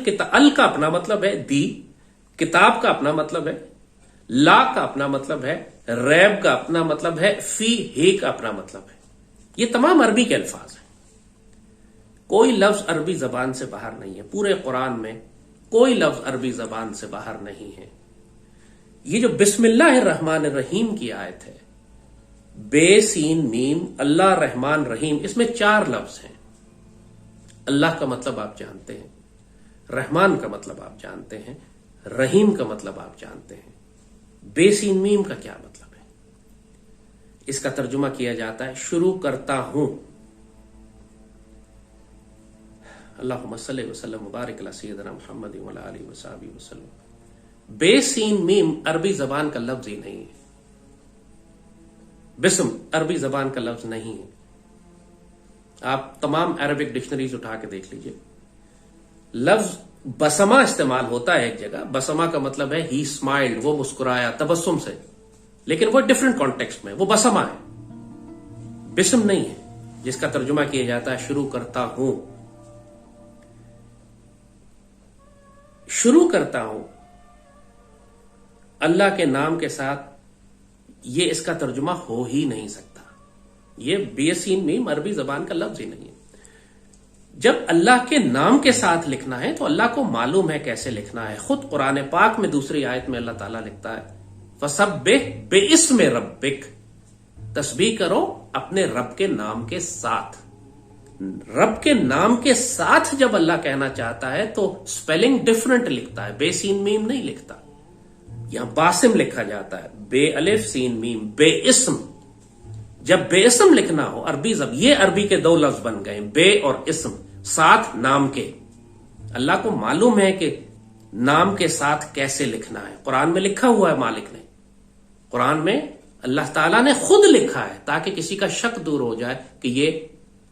کا اپنا مطلب ہے دی، کتاب کا اپنا مطلب ہے، لا کا اپنا مطلب ہے، ریب کا اپنا مطلب ہے، فی ہی کا اپنا مطلب ہے. یہ تمام عربی کے الفاظ ہیں، کوئی لفظ عربی زبان سے باہر نہیں ہے. پورے قرآن میں کوئی لفظ عربی زبان سے باہر نہیں ہے. یہ جو بسم اللہ الرحمن الرحیم کی آیت ہے، بے سین میم اللہ رحمان رحیم، اس میں 4 لفظ ہیں. اللہ کا مطلب آپ جانتے ہیں، رحمان کا مطلب آپ جانتے ہیں، رحیم کا مطلب آپ جانتے ہیں. بے سین میم کا کیا مطلب ہے؟ اس کا ترجمہ کیا جاتا ہے شروع کرتا ہوں. اللہم صلی وسلم وبارک علی سیدنا محمد وعلی آلہ وصحبہ وسلم. بے سین میم عربی زبان کا لفظ ہی نہیں ہے. بسم عربی زبان کا لفظ نہیں ہے. آپ تمام عربک ڈکشنریز اٹھا کے دیکھ لیجئے، لفظ بسما استعمال ہوتا ہے ایک جگہ. بسما کا مطلب ہے ہی اسمائلڈ، وہ مسکرایا تبسم سے، لیکن وہ ڈفرنٹ کانٹیکسٹ میں، وہ بسما ہے، بسم نہیں ہے، جس کا ترجمہ کیا جاتا ہے شروع کرتا ہوں. شروع کرتا ہوں اللہ کے نام کے ساتھ یہ اس کا ترجمہ ہو ہی نہیں سکتا. یہ بے سین میم عربی زبان کا لفظ ہی نہیں ہے. جب اللہ کے نام کے ساتھ لکھنا ہے تو اللہ کو معلوم ہے کیسے لکھنا ہے. خود قرآن پاک میں دوسری آیت میں اللہ تعالیٰ لکھتا ہے فَسَبِّحْ بِاسْمِ رَبِّكَ، تسبیح کرو اپنے رب کے نام کے ساتھ. رب کے نام کے ساتھ جب اللہ کہنا چاہتا ہے تو سپیلنگ ڈفرنٹ لکھتا ہے، بے سین میم نہیں لکھتا. یہاں باسم لکھا جاتا ہے، بے الف سین میم، بے اسم. جب بے اسم لکھنا ہو عربی یہ عربی کے دو لفظ بن گئے، بے اور اسم، ساتھ نام کے. اللہ کو معلوم ہے کہ نام کے ساتھ کیسے لکھنا ہے. قرآن میں لکھا ہوا ہے، مالک نے قرآن میں اللہ تعالیٰ نے خود لکھا ہے تاکہ کسی کا شک دور ہو جائے کہ یہ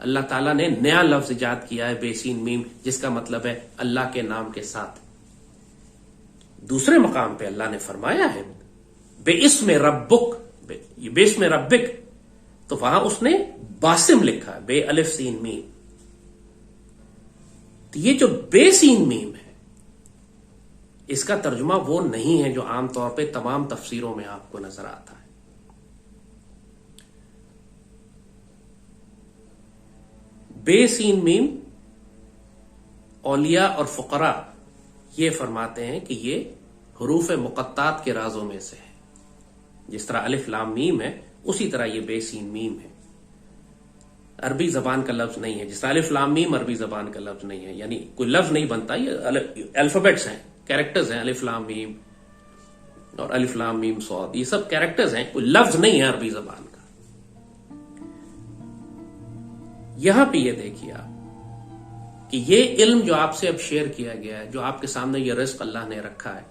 اللہ تعالیٰ نے نیا لفظ ایجاد کیا ہے بے سین میم، جس کا مطلب ہے اللہ کے نام کے ساتھ. دوسرے مقام پہ اللہ نے فرمایا ہے بے اسم ربک، یہ بے اسم ربک، تو وہاں اس نے باسم لکھا ہے، بے الف سین میم. تو یہ جو بے سین میم ہے اس کا ترجمہ وہ نہیں ہے جو عام طور پہ تمام تفسیروں میں آپ کو نظر آتا ہے. بے سین میم اولیاء اور فقراء یہ فرماتے ہیں کہ یہ حروف مقطعات کے رازوں میں سے ہے. جس طرح الف لام میم ہے اسی طرح یہ بے سین میم ہے. عربی زبان کا لفظ نہیں ہے، جس طرح الف لام میم عربی زبان کا لفظ نہیں ہے، یعنی کوئی لفظ نہیں بنتا، یہ الفابیٹس ہیں، کیریکٹرز ہیں. الف لام میم اور الف لام میم صاد، یہ سب کیریکٹرز ہیں، کوئی لفظ نہیں ہے عربی زبان کا. یہاں پہ یہ دیکھیے آپ کہ یہ علم جو آپ سے اب شیئر کیا گیا ہے، جو آپ کے سامنے یہ رزق اللہ نے رکھا ہے،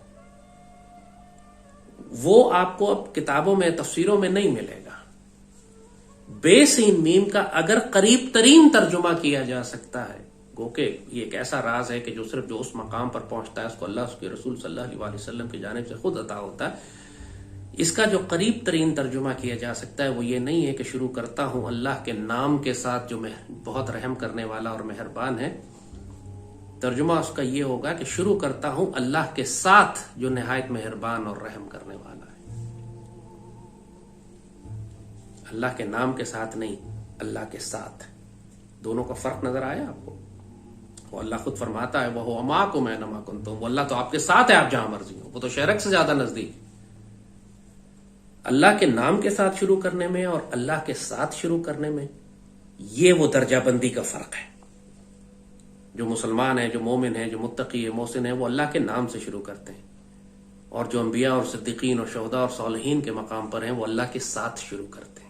وہ آپ کو اب کتابوں میں تفسیروں میں نہیں ملے گا. بے سین میم کا اگر قریب ترین ترجمہ کیا جا سکتا ہے، گو کہ یہ ایک ایسا راز ہے کہ جو صرف جو اس مقام پر پہنچتا ہے اس کو اللہ اس کے رسول صلی اللہ علیہ وسلم کی جانب سے خود عطا ہوتا ہے. اس کا جو قریب ترین ترجمہ کیا جا سکتا ہے وہ یہ نہیں ہے کہ شروع کرتا ہوں اللہ کے نام کے ساتھ جو بہت رحم کرنے والا اور مہربان ہے. ترجمہ اس کا یہ ہوگا کہ شروع کرتا ہوں اللہ کے ساتھ جو نہایت مہربان اور رحم کرنے والا ہے. اللہ کے نام کے ساتھ نہیں، اللہ کے ساتھ. دونوں کا فرق نظر آیا آپ کو؟ وہ اللہ خود فرماتا ہے وہ اماکم اینما کنتم، وہ اللہ تو آپ کے ساتھ ہے آپ جہاں مرضی ہو. وہ تو شرک سے زیادہ نزدیک. اللہ کے نام کے ساتھ شروع کرنے میں اور اللہ کے ساتھ شروع کرنے میں یہ وہ درجہ بندی کا فرق ہے. جو مسلمان ہیں، جو مومن ہیں، جو متقی ہے، محسن ہے، وہ اللہ کے نام سے شروع کرتے ہیں. اور جو انبیاء اور صدیقین اور شہداء اور صالحین کے مقام پر ہیں وہ اللہ کے ساتھ شروع کرتے ہیں.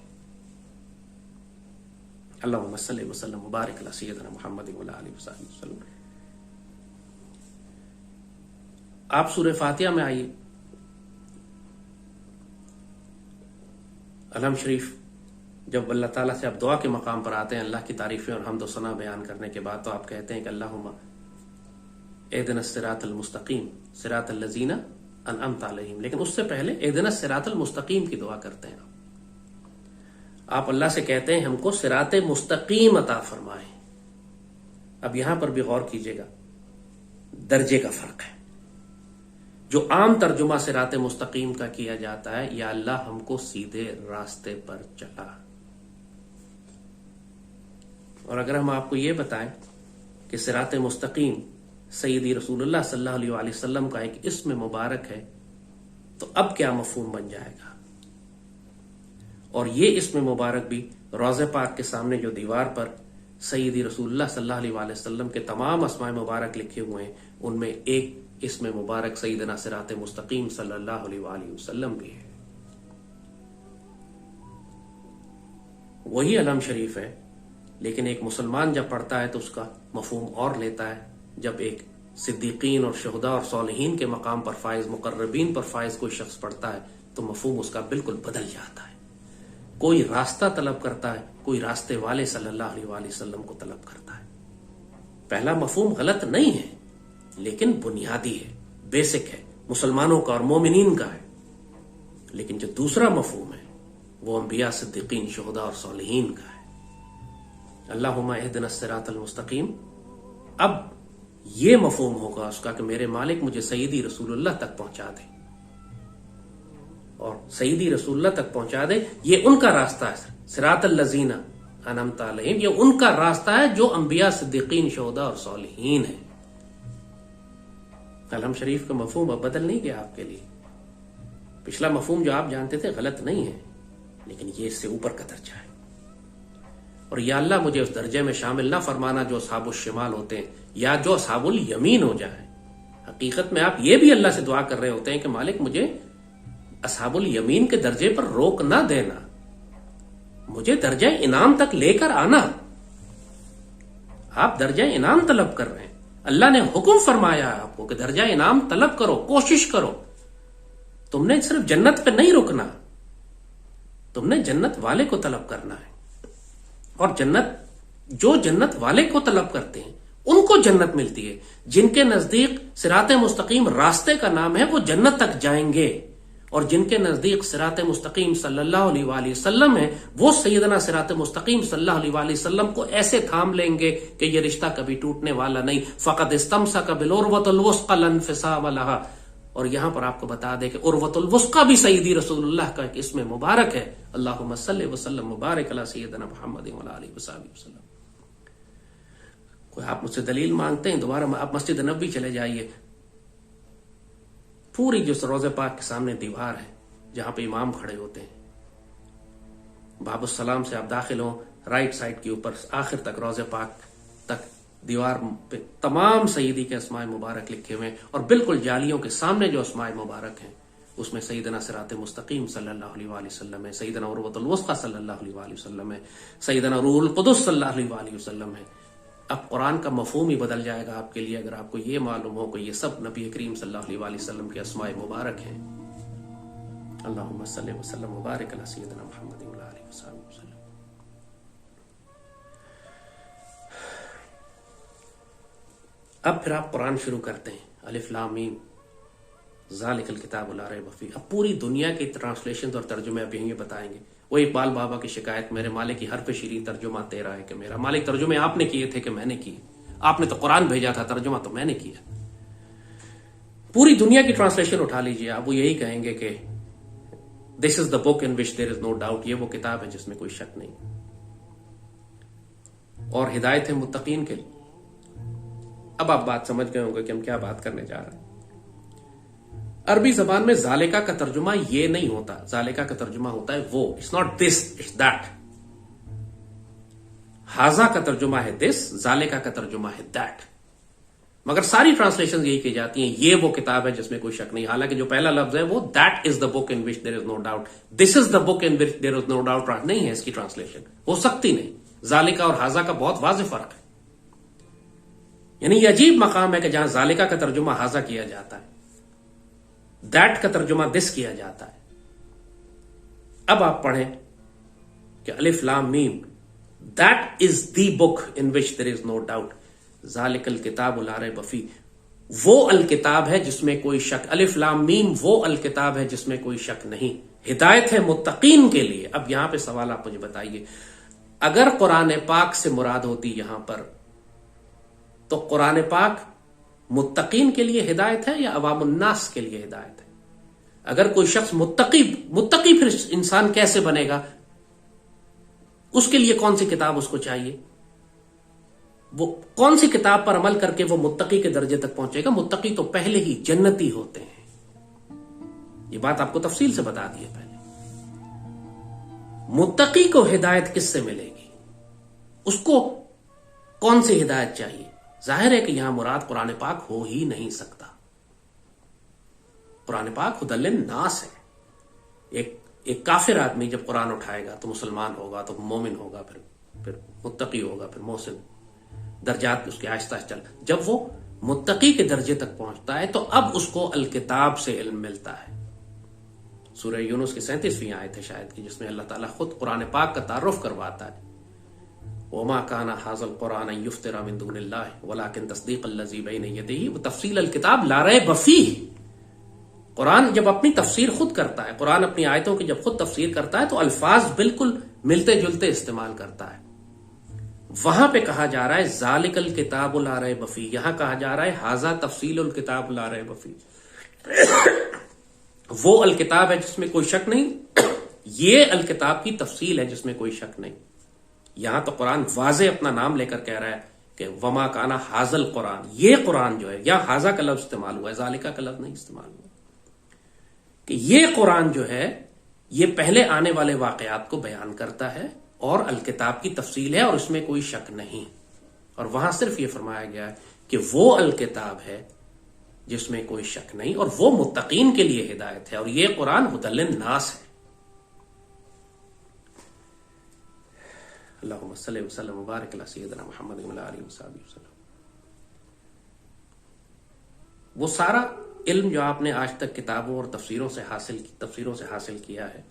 اللہم صلی وسلم مبارک علی سیدنا محمد وعلی آلہ وصحبہ وسلم. آپ سورہ فاتحہ میں آئیے. الحمد شریف جب اللہ تعالیٰ سے آپ دعا کے مقام پر آتے ہیں، اللہ کی تعریفیں اور حمد و ثنا بیان کرنے کے بعد، تو آپ کہتے ہیں کہ اللہم اہدنا الصراط المستقیم صراط الذین انعمت علیہم. لیکن اس سے پہلے اہدنا الصراط المستقیم کی دعا کرتے ہیں. آپ اللہ سے کہتے ہیں ہم کو صراط مستقیم عطا فرمائیں. اب یہاں پر بھی غور کیجئے گا، درجے کا فرق ہے. جو عام ترجمہ صراط مستقیم کا کیا جاتا ہے، یا اللہ ہم کو سیدھے راستے پر چلا. اور اگر ہم آپ کو یہ بتائیں کہ صراط مستقیم سیدی رسول اللہ صلی اللہ علیہ وآلہ وسلم کا ایک اسم مبارک ہے، تو اب کیا مفہوم بن جائے گا؟ اور یہ اسم مبارک بھی روضہ پاک کے سامنے جو دیوار پر سیدی رسول اللہ صلی اللہ علیہ وآلہ وسلم کے تمام اسماء مبارک لکھے ہوئے ہیں، ان میں ایک اسم مبارک سیدنا صراط مستقیم صلی اللہ علیہ وآلہ وسلم بھی ہے. وہی علم شریف ہے، لیکن ایک مسلمان جب پڑھتا ہے تو اس کا مفہوم اور لیتا ہے. جب ایک صدیقین اور شہداء اور صالحین کے مقام پر فائز، مقربین پر فائز کوئی شخص پڑھتا ہے تو مفہوم اس کا بالکل بدل جاتا ہے. کوئی راستہ طلب کرتا ہے، کوئی راستے والے صلی اللہ علیہ وآلہ وسلم کو طلب کرتا ہے. پہلا مفہوم غلط نہیں ہے، لیکن بنیادی ہے، بیسک ہے، مسلمانوں کا اور مومنین کا ہے. لیکن جو دوسرا مفہوم ہے وہ انبیاء، صدیقین، شہداء اور صالحین کا ہے. اللہم اہدنا الصراط المستقیم. اب یہ مفہوم ہوگا اس کا کہ میرے مالک مجھے سیدی رسول اللہ تک پہنچا دے. اور سیدی رسول اللہ تک پہنچا دے. یہ ان کا راستہ ہے، صراط الذین انعمت علیہم، یہ ان کا راستہ ہے جو انبیاء، صدیقین، شہداء اور صالحین ہیں. الحم شریف کا مفہوم اب بدل نہیں گیا آپ کے لیے. پچھلا مفہوم جو آپ جانتے تھے غلط نہیں ہے، لیکن یہ اس سے اوپر کا درجہ ہے. اور یا اللہ مجھے اس درجے میں شامل نہ فرمانا جو اصحاب الشمال ہوتے ہیں یا جو اصحاب الیمین ہو جائیں. حقیقت میں آپ یہ بھی اللہ سے دعا کر رہے ہوتے ہیں کہ مالک مجھے اصحاب الیمین کے درجے پر روک نہ دینا، مجھے درجہ انعام تک لے کر آنا. آپ درجہ انعام طلب کر رہے ہیں. اللہ نے حکم فرمایا آپ کو کہ درجہ انعام طلب کرو، کوشش کرو. تم نے صرف جنت پہ نہیں رکنا، تم نے جنت والے کو طلب کرنا ہے. اور جو جنت والے کو طلب کرتے ہیں ان کو جنت ملتی ہے. جن کے نزدیک صراط مستقیم راستے کا نام ہے وہ جنت تک جائیں گے، اور جن کے نزدیک صراط مستقیم صلی اللہ علیہ وآلہ وسلم ہے وہ سیدنا صراط مستقیم صلی اللہ علیہ وآلہ وسلم کو ایسے تھام لیں گے کہ یہ رشتہ کبھی ٹوٹنے والا نہیں. فقد استمسک بالعروۃ الوثقی لا انفصام لها. اور یہاں پر آپ کو بتا دے کہ عروۃ الوثقی بھی سیدی رسول اللہ کا ایک اسم مبارک ہے. اللہم صلی وسلم مبارک علی سیدنا محمد وعلی آلہ وصحبہ وسلم. کوئی آپ مجھ سے دلیل مانگتے ہیں، دوبارہ آپ مسجد نبوی چلے جائیے. پوری جو روضہ پاک کے سامنے دیوار ہے جہاں پہ امام کھڑے ہوتے ہیں، باب السلام سے آپ داخل ہوں، رائٹ سائڈ کے اوپر آخر تک روضہ پاک تک دیوار پہ تمام سیدی کے اسماء مبارک لکھے ہوئے ہیں. اور بالکل جالیوں کے سامنے جو اسماء مبارک ہیں اس میں سیدنا صراط مستقیم صلی اللہ علیہ وآلہ وسلم ہے، سیدنا عروۃ الوثقی صلی اللہ علیہ وآلہ وسلم ہے، سیدنا روح القدس صلی اللہ علیہ وآلہ وسلم ہے. اب قرآن کا مفہوم ہی بدل جائے گا آپ کے لیے اگر آپ کو یہ معلوم ہو کہ یہ سب نبی کریم صلی اللہ علیہ وآلہ وسلم کے اسماء مبارک ہیں. اللہم صلی وسلم مبارک علی سیدنا محمد وعلی آلہ وصحبہ وسلم. اب پھر آپ قرآن شروع کرتے ہیں، الف لام میم ذالک الکتاب لا ریب فیہ. اب پوری دنیا کی ٹرانسلیشن اور ترجمے اب یہیں بتائیں گے. وہ اقبال بابا کی شکایت، میرے مالک کی حرف شیریں ترجمہ تیرا ہے کہ میرا مالک. ترجمے آپ نے کیے تھے کہ میں نے کیے؟ آپ نے تو قرآن بھیجا تھا، ترجمہ تو میں نے کیا. پوری دنیا کی ٹرانسلیشن اٹھا لیجئے، آپ وہ یہی کہیں گے کہ دس از دا بک ان وچ دیر از نو ڈاؤٹ. یہ وہ کتاب ہے جس میں کوئی شک نہیں، اور ہدایت ہے متقین کے لیے. اب آپ بات سمجھ گئے ہوں گے کہ ہم کیا بات کرنے جا رہے ہیں. عربی زبان میں ذالکہ کا ترجمہ یہ نہیں ہوتا. ذالکہ کا ترجمہ ہوتا ہے وہ. It's not this, it's that. ہاذا کا ترجمہ ہے دس، ذالکہ کا ترجمہ ہے دیٹ. مگر ساری ٹرانسلیشن یہی کی جاتی ہیں یہ وہ کتاب ہے جس میں کوئی شک نہیں. حالانکہ جو پہلا لفظ ہے وہ that is the book in which there is no doubt. This is the book in which there is no doubt نہیں ہے. اس کی ٹرانسلیشن ہو سکتی نہیں. ذالکہ اور ہاذا کا بہت واضح فرق ہے. یعنی یہ عجیب مقام ہے کہ جہاں ذالکہ کا ترجمہ ہاذا کیا جاتا ہے، دیٹ کا ترجمہ دس کیا جاتا ہے. اب آپ پڑھیں کہ الف لام میم that is the book in which there is no doubt. ذالک الکتاب لا ریب فیہ، وہ الکتاب ہے جس میں کوئی شک. الف لام میم وہ الکتاب ہے جس میں کوئی شک نہیں. ہدایت ہے متقین کے لیے. اب یہاں پہ سوال آپ مجھے بتائیے، اگر قرآن پاک سے مراد ہوتی یہاں پر تو قرآن پاک متقین کے لیے ہدایت ہے یا عوام الناس کے لیے ہدایت ہے؟ اگر کوئی شخص متقی پھر انسان کیسے بنے گا؟ اس کے لیے کون سی کتاب اس کو چاہیے؟ وہ کون سی کتاب پر عمل کر کے وہ متقی کے درجے تک پہنچے گا؟ متقی تو پہلے ہی جنتی ہوتے ہیں. یہ بات آپ کو تفصیل سے بتا دی ہے پہلے. متقی کو ہدایت کس سے ملے گی؟ اس کو کون سی ہدایت چاہیے؟ ظاہر ہے کہ یہاں مراد قرآن پاک ہو ہی نہیں سکتا. قرآن پاک ہدی للناس ہے. ایک کافر آدمی جب قرآن اٹھائے گا تو مسلمان ہوگا، تو مومن ہوگا، پھر متقی ہوگا، پھر محسن. درجات اس کے آہستہ چل. جب وہ متقی کے درجے تک پہنچتا ہے تو اب اس کو الکتاب سے علم ملتا ہے. سورہ یونس کی 37ویں آیت ہے شاید کی، جس میں اللہ تعالیٰ خود قرآن پاک کا تعارف کرواتا ہے. وما كان هذا القرآن يفترى من دون الله ولكن تصديق الذي بين يديه وتفصيل الكتاب لا ريب فيه. قرآن جب اپنی تفسیر خود کرتا ہے، قرآن اپنی آیتوں کی جب خود تفسیر کرتا ہے تو الفاظ بالکل ملتے جلتے استعمال کرتا ہے. وہاں پہ کہا جا رہا ہے ذالک الکتاب لا ریب فیہ، یہاں کہا جا رہا ہے ھذا تفصیل الکتاب لا ریب فیہ. وہ الکتاب ہے جس میں کوئی شک نہیں، یہ الکتاب کی تفصیل ہے جس میں کوئی شک نہیں۔ یہاں تو قرآن واضح اپنا نام لے کر کہہ رہا ہے کہ وما کانا حاضل قرآن، یہ قرآن جو ہے، یا حاضہ کا لفظ استعمال ہوا ہے، ذالکہ کا لفظ نہیں استعمال ہوا، کہ یہ قرآن جو ہے یہ پہلے آنے والے واقعات کو بیان کرتا ہے اور الکتاب کی تفصیل ہے اور اس میں کوئی شک نہیں۔ اور وہاں صرف یہ فرمایا گیا ہے کہ وہ الکتاب ہے جس میں کوئی شک نہیں، اور وہ متقین کے لیے ہدایت ہے، اور یہ قرآن ہدی للناس ہے۔ اللہم صلی وسلم وبارک علی سیدنا محمد وعلی آلہ وصحبہ وسلم۔ وہ سارا علم جو آپ نے آج تک کتابوں اور تفسیروں سے حاصل کیا ہے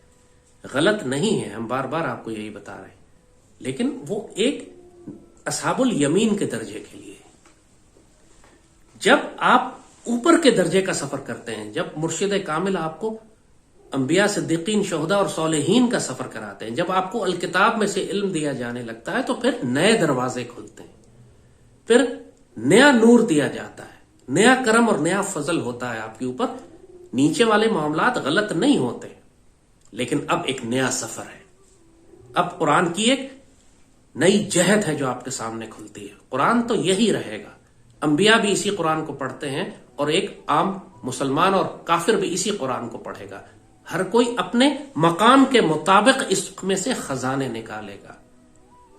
غلط نہیں ہے، ہم بار بار آپ کو یہی بتا رہے ہیں، لیکن وہ ایک اصحاب الیمین کے درجے کے لیے۔ جب آپ اوپر کے درجے کا سفر کرتے ہیں، جب مرشد کامل آپ کو انبیاء صدیقین شہداء اور صالحین کا سفر کراتے ہیں، جب آپ کو الکتاب میں سے علم دیا جانے لگتا ہے تو پھر نئے دروازے کھلتے ہیں، پھر نیا نور دیا جاتا ہے، نیا کرم اور نیا فضل ہوتا ہے آپ کے اوپر۔ نیچے والے معاملات غلط نہیں ہوتے، لیکن اب ایک نیا سفر ہے، اب قرآن کی ایک نئی جہت ہے جو آپ کے سامنے کھلتی ہے۔ قرآن تو یہی رہے گا، انبیاء بھی اسی قرآن کو پڑھتے ہیں، اور ایک عام مسلمان اور کافر بھی اسی قرآن کو پڑھے گا۔ ہر کوئی اپنے مقام کے مطابق اس میں سے خزانے نکالے گا،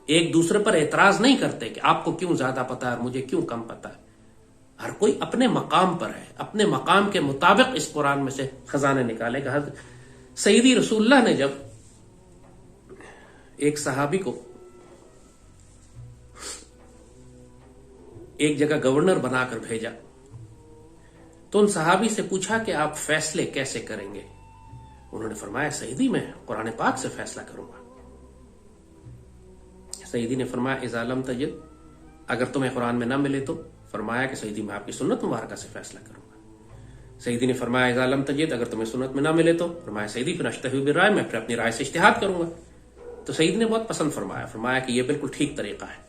ایک دوسرے پر اعتراض نہیں کرتے کہ آپ کو کیوں زیادہ پتا ہے اور مجھے کیوں کم پتا ہے۔ ہر کوئی اپنے مقام پر ہے، اپنے مقام کے مطابق اس قرآن میں سے خزانے نکالے گا۔ سیدی رسول اللہ نے جب ایک صحابی کو ایک جگہ گورنر بنا کر بھیجا تو ان صحابی سے پوچھا کہ آپ فیصلے کیسے کریں گے؟ انہوں نے فرمایا سیدی میں قرآن پاک سے فیصلہ کروں گا۔ سیدی نے فرمایا اذا لم تجد، اگر تمہیں قرآن میں نہ ملے تو؟ فرمایا کہ سیدی میں آپ کی سنت مبارکہ سے فیصلہ کروں گا۔ سیدی نے فرمایا اذا لم تجد، اگر تمہیں سنت میں نہ ملے تو؟ فرمایا سیدی پھر اشتہی بالرائے، میں پھر اپنی رائے سے اجتہاد کروں گا۔ تو سیدی نے بہت پسند فرمایا کہ یہ بالکل ٹھیک طریقہ ہے،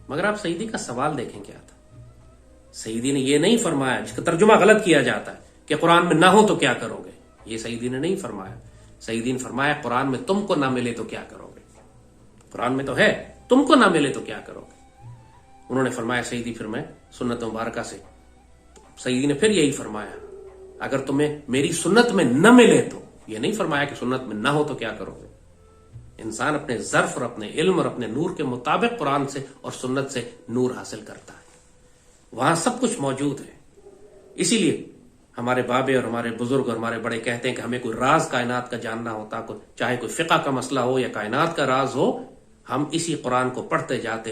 مگر آپ سیدی کا سوال دیکھیں کیا تھا۔ سیدی نے یہ نہیں فرمایا، جس کا ترجمہ غلط کیا جاتا ہے، کہ قرآن میں نہ ہو تو کیا کرو گے، یہ سیدی نے نہیں فرمایا۔ سیدی نے فرمایا قرآن میں تم کو نہ ملے تو کیا کرو گے؟ قرآن میں تو ہے، تم کو نہ ملے تو کیا کرو گے؟ انہوں نے فرمایا سیدی پھر میں سنت مبارکہ سے۔ سیدی نے پھر یہی فرمایا اگر تمہیں میری سنت میں نہ ملے تو، یہ نہیں فرمایا کہ سنت میں نہ ہو تو کیا کرو گے۔ انسان اپنے ظرف اور اپنے علم اور اپنے نور کے مطابق قرآن سے اور سنت سے نور حاصل کرتا ہے، وہاں سب کچھ موجود ہے۔ اسی لیے ہمارے بابے اور ہمارے بزرگ اور ہمارے بڑے کہتے ہیں کہ ہمیں کوئی راز کائنات کا جاننا ہوتا، چاہے کوئی فقہ کا مسئلہ ہو یا کائنات کا راز ہو، ہم اسی قرآن کو پڑھتے جاتے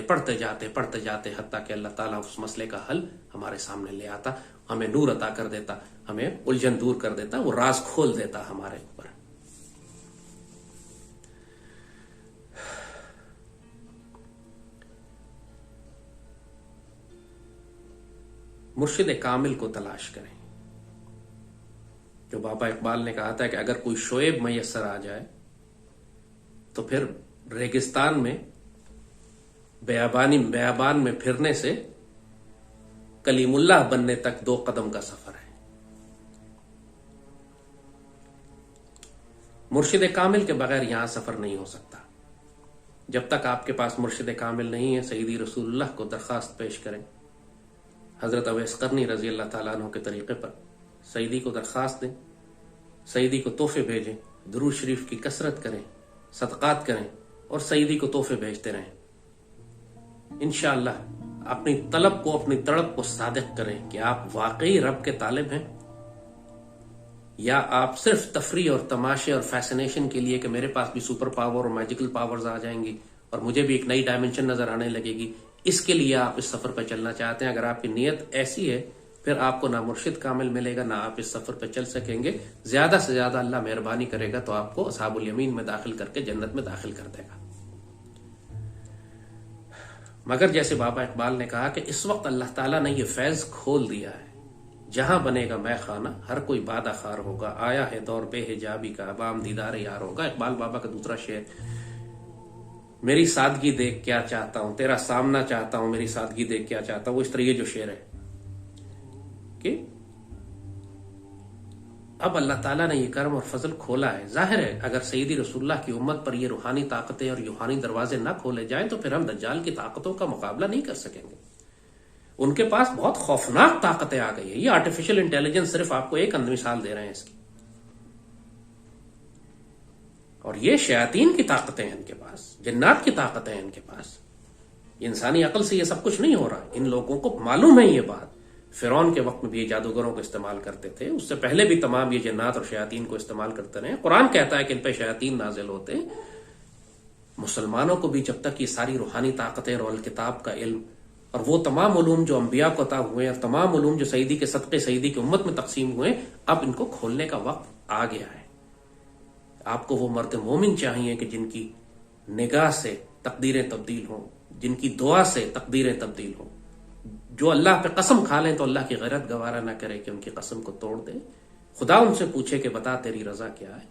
حتیٰ کہ اللہ تعالیٰ اس مسئلے کا حل ہمارے سامنے لے آتا، ہمیں نور عطا کر دیتا، ہمیں الجھن دور کر دیتا، وہ راز کھول دیتا ہمارے اوپر۔ مرشد کامل کو تلاش کریں۔ جو بابا اقبال نے کہا تھا کہ اگر کوئی شعیب میسر آ جائے تو پھر ریگستان میں بیابان میں پھرنے سے کلیم اللہ بننے تک 2 قدم کا سفر ہے۔ مرشد کامل کے بغیر یہاں سفر نہیں ہو سکتا۔ جب تک آپ کے پاس مرشد کامل نہیں ہے، سیدی رسول اللہ کو درخواست پیش کریں، حضرت اویس قرنی رضی اللہ تعالیٰ عنہ کے طریقے پر سیدی کو درخواست دیں، سیدی کو تحفے بھیجیں، درود شریف کی کثرت کریں، صدقات کریں اور سیدی کو تحفے بھیجتے رہیں۔ انشاءاللہ اپنی طلب کو، اپنی تڑپ کو صادق کریں کہ آپ واقعی رب کے طالب ہیں، یا آپ صرف تفریح اور تماشے اور فیسنیشن کے لیے کہ میرے پاس بھی سپر پاور اور میجیکل پاورز آ جائیں گی اور مجھے بھی ایک نئی ڈائمنشن نظر آنے لگے گی، اس کے لیے آپ اس سفر پہ چلنا چاہتے ہیں۔ اگر آپ کی نیت ایسی ہے پھر آپ کو نہ مرشد کامل ملے گا، نہ آپ اس سفر پہ چل سکیں گے۔ زیادہ سے زیادہ اللہ مہربانی کرے گا تو آپ کو اصحاب الیمین میں داخل کر کے جنت میں داخل کر دے گا۔ مگر جیسے بابا اقبال نے کہا کہ اس وقت اللہ تعالیٰ نے یہ فیض کھول دیا ہے، جہاں بنے گا میں خانہ ہر کوئی بادہ خار ہوگا، آیا ہے دور بے حجابی کا بام دیدار یار ہوگا۔ اقبال بابا کا دوسرا شعر، میری سادگی دیکھ کیا چاہتا ہوں، تیرا سامنا چاہتا ہوں، میری سادگی دیکھ کیا چاہتا ہوں، وہ اس طرح یہ جو شعر ہے کہ اب اللہ تعالیٰ نے یہ کرم اور فضل کھولا ہے. ظاہر ہے اگر سیدی رسول اللہ کی امت پر یہ روحانی طاقتیں اور روحانی دروازے نہ کھولے جائیں تو پھر ہم دجال کی طاقتوں کا مقابلہ نہیں کر سکیں گے. ان کے پاس بہت خوفناک طاقتیں آ گئی ہیں. یہ آرٹیفیشل انٹیلیجنس صرف آپ کو ایک مثال دے رہے ہیں اس کی. اور یہ شیاطین کی طاقتیں ہیں ان کے پاس، جنات کی طاقتیں ہیں ان کے پاس. انسانی عقل سے یہ سب کچھ نہیں ہو رہا. ان لوگوں کو معلوم ہے یہ بات. فرعون کے وقت میں بھی یہ جادوگروں کو استعمال کرتے تھے، اس سے پہلے بھی تمام یہ جنات اور شیاطین کو استعمال کرتے رہے. قرآن کہتا ہے کہ ان پہ شیاطین نازل ہوتے. مسلمانوں کو بھی جب تک یہ ساری روحانی طاقتیں اور الکتاب کا علم اور وہ تمام علوم جو انبیاء کو عطا ہوئے اور تمام علوم جو سعیدی کے صدقے سعیدی کی امت میں تقسیم ہوئے، اب ان کو کھولنے کا وقت آ گیا ہے. آپ کو وہ مرد مومن چاہیے کہ جن کی نگاہ سے تقدیریں تبدیل ہوں، جن کی دعا سے تقدیریں تبدیل ہوں. جو اللہ پہ قسم کھا لیں تو اللہ کی غیرت گوارا نہ کرے کہ ان کی قسم کو توڑ دے. خدا ان سے پوچھے کہ بتا تیری رضا کیا ہے.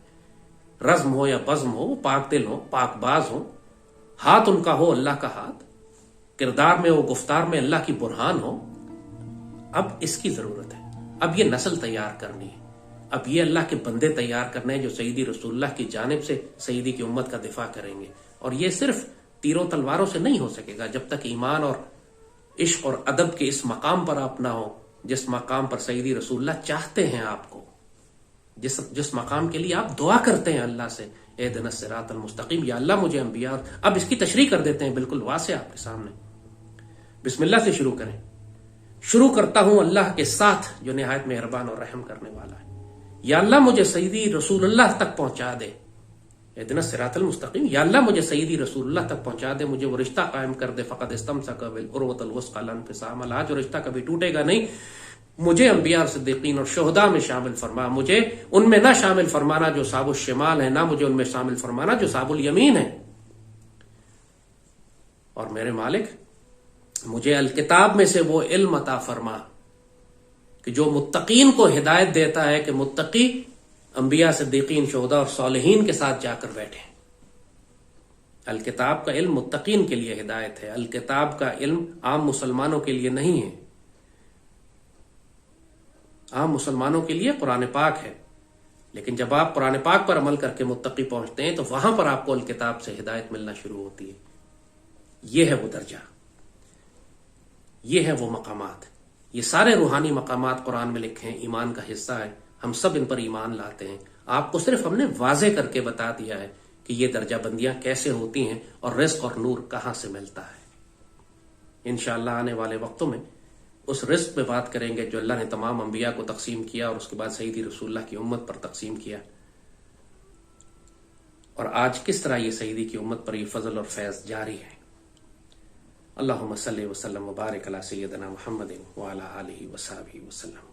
رزم ہو یا بزم ہو، پاک دل ہو، پاک باز ہو، ہاتھ ان کا ہو اللہ کا ہاتھ، کردار میں ہو گفتار میں اللہ کی برہان ہو. اب اس کی ضرورت ہے. اب یہ نسل تیار کرنی ہے. اب یہ اللہ کے بندے تیار کرنے ہیں جو سیدی رسول اللہ کی جانب سے سیدی کی امت کا دفاع کریں گے. اور یہ صرف تیروں تلواروں سے نہیں ہو سکے گا جب تک ایمان اور عشق اور ادب کے اس مقام پر آپ نہ ہو جس مقام پر سیدی رسول اللہ چاہتے ہیں آپ کو، جس مقام کے لیے آپ دعا کرتے ہیں اللہ سے، اہدنا الصراط المستقیم، یا اللہ مجھے انبیاء. اب اس کی تشریح کر دیتے ہیں بالکل واضح آپ کے سامنے. بسم اللہ سے شروع کریں. شروع کرتا ہوں اللہ کے ساتھ جو نہایت مہربان اور رحم کرنے والا ہے. یا اللہ مجھے سیدی رسول اللہ تک پہنچا دے، اہدنا الصراط المستقیم. یا اللہ مجھے سیدی رسول اللہ تک پہنچا دے، مجھے وہ رشتہ قائم کر دے. فقد استمسک بالعروۃ الوثقی لا انفصام لها، جو رشتہ کبھی ٹوٹے گا نہیں. مجھے انبیاء اور صدیقین اور شہداء میں شامل فرما. مجھے ان میں نہ شامل فرمانا جو صحاب الشمال ہیں، نہ مجھے ان میں شامل فرمانا جو صحاب الیمین ہیں. اور میرے مالک مجھے الکتاب میں سے وہ علم عطا فرما کہ جو متقین کو ہدایت دیتا ہے کہ متقی انبیاء صدیقین شہداء اور صالحین کے ساتھ جا کر بیٹھے. الکتاب کا علم متقین کے لیے ہدایت ہے. الکتاب کا علم عام مسلمانوں کے لیے نہیں ہے. عام مسلمانوں کے لیے قرآن پاک ہے، لیکن جب آپ قرآن پاک پر عمل کر کے متقی پہنچتے ہیں تو وہاں پر آپ کو الکتاب سے ہدایت ملنا شروع ہوتی ہے. یہ ہے وہ درجہ، یہ ہے وہ مقامات. یہ سارے روحانی مقامات قرآن میں لکھے ہیں، ایمان کا حصہ ہے. ہم سب ان پر ایمان لاتے ہیں. آپ کو صرف ہم نے واضح کر کے بتا دیا ہے کہ یہ درجہ بندیاں کیسے ہوتی ہیں اور رزق اور نور کہاں سے ملتا ہے. انشاءاللہ آنے والے وقتوں میں اس رزق پہ بات کریں گے جو اللہ نے تمام انبیاء کو تقسیم کیا اور اس کے بعد سیدی رسول اللہ کی امت پر تقسیم کیا، اور آج کس طرح یہ سیدی کی امت پر یہ فضل اور فیض جاری ہے. اللہم صلی وسلم وبارک علی سیدنا محمد وعلی آلہ وصحبہ وسلم.